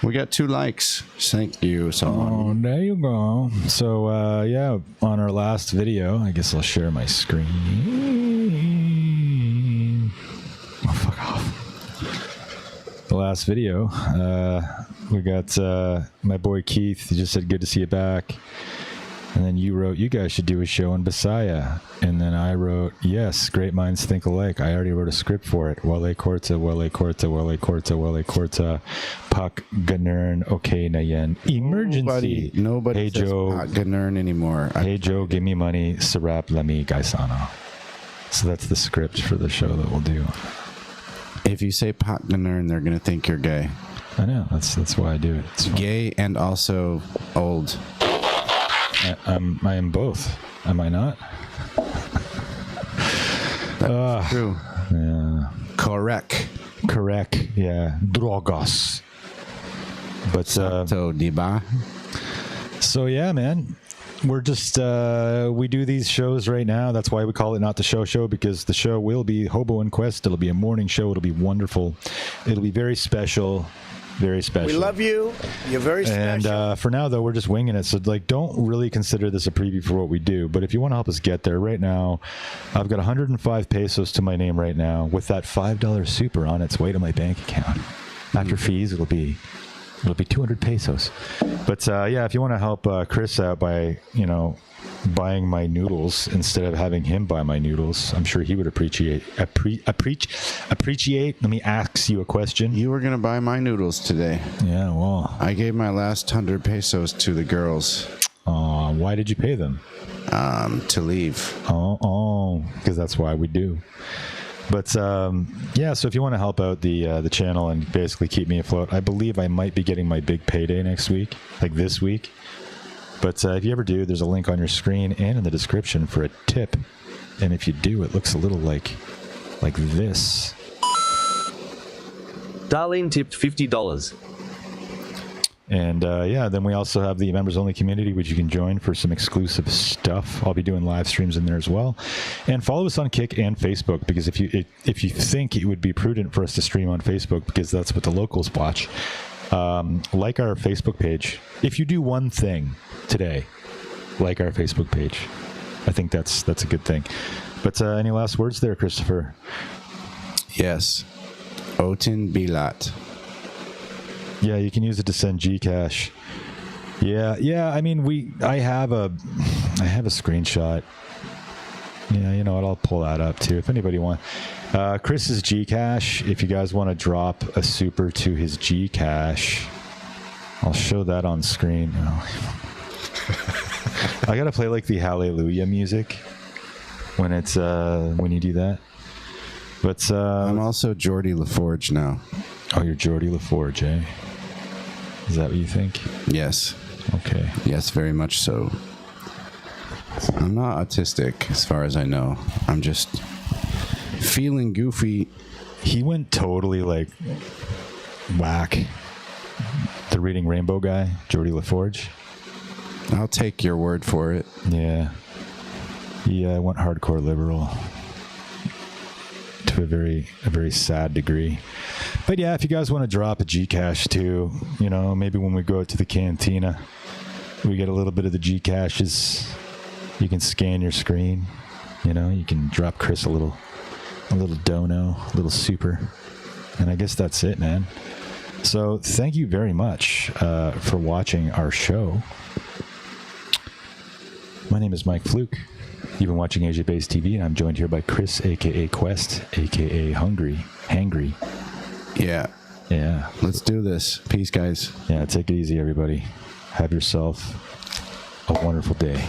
We got 2 likes. Thank you so much. Oh, there you go. So, yeah, on our last video, I guess I'll share my screen. Oh, fuck off. The last video, we got my boy Keith. He just said, good to see you back. And then you wrote, you guys should do a show on Bisaya. And then I wrote, yes, great minds think alike. I already wrote a script for it. Wale Korta, Wale Korta, Wale Korta, Wale Korta, Pak Ganern, okay, Nayen. Emergency. Nobody Hey, says Joe. Pak Ganern anymore. Hey, Joe, give me money. Sarap Lami Gaisano. So that's the script for the show that we'll do. If you say Pak Ganern, they're going to think you're gay. I know. That's why I do it. It's fun. Gay and also old. I am both. Am I not? That's true. Yeah. Correct. Correct. Yeah. Drogas. But So, diba? so yeah, man. We're just we do these shows right now. That's why we call it Not the Show, because the show will be Hobo and Quest. It'll be a morning show. It'll be wonderful. It'll be very special. Very special. We love you. You're very special. And for now, though, we're just winging it. So, like, don't really consider this a preview for what we do. But if you want to help us get there right now, I've got 105 pesos to my name right now with that $5 super on its way to my bank account. After fees, it'll be 200 pesos. But yeah, if you want to help Chris out by, buying my noodles instead of having him buy my noodles, I'm sure he would appreciate. Let me ask you a question. You were going to buy my noodles today. Yeah, well, I gave my last 100 pesos to the girls. why did you pay them? To leave. Oh, because that's why we do. But yeah, so if you want to help out the channel and basically keep me afloat, I believe I might be getting my big payday next week, like this week. But if you ever do, there's a link on your screen and in the description for a tip. And if you do, it looks a little like this. Darlene tipped $50. And yeah, then we also have the members only community, which you can join for some exclusive stuff. I'll be doing live streams in there as well. And follow us on Kick and Facebook, because if you think it would be prudent for us to stream on Facebook, because that's what the locals watch, like our Facebook page. If you do one thing today, like our Facebook page, I think that's a good thing. But any last words there, Christopher? Yes. Otin Bilat. Yeah, you can use it to send Gcash. Yeah. I mean, I have a screenshot. Yeah, you know what? I'll pull that up too. If anybody wants, Chris's Gcash. If you guys want to drop a super to his Gcash, I'll show that on screen. I gotta play like the Hallelujah music when it's when you do that. But I'm also Jordy LaForge now. Oh, you're Jordy LaForge, eh? Is that what you think? Yes. Okay. Yes, very much so. I'm not autistic, as far as I know. I'm just feeling goofy. He went totally like whack. The Reading Rainbow guy, Jordy LaForge. I'll take your word for it. Yeah. He went hardcore liberal to a very sad degree. But yeah, if you guys want to drop a Gcash too, maybe when we go to the cantina, we get a little bit of the Gcashes. You can scan your screen. You can drop Chris a little dono, a little super. And I guess that's it, man. So thank you very much for watching our show. My name is Mike Fluke. You've been watching Asia Based TV, and I'm joined here by Chris, a.k.a. Quest, a.k.a. Hangry. Yeah. Yeah. Let's do this. Peace, guys. Yeah, take it easy, everybody. Have yourself a wonderful day.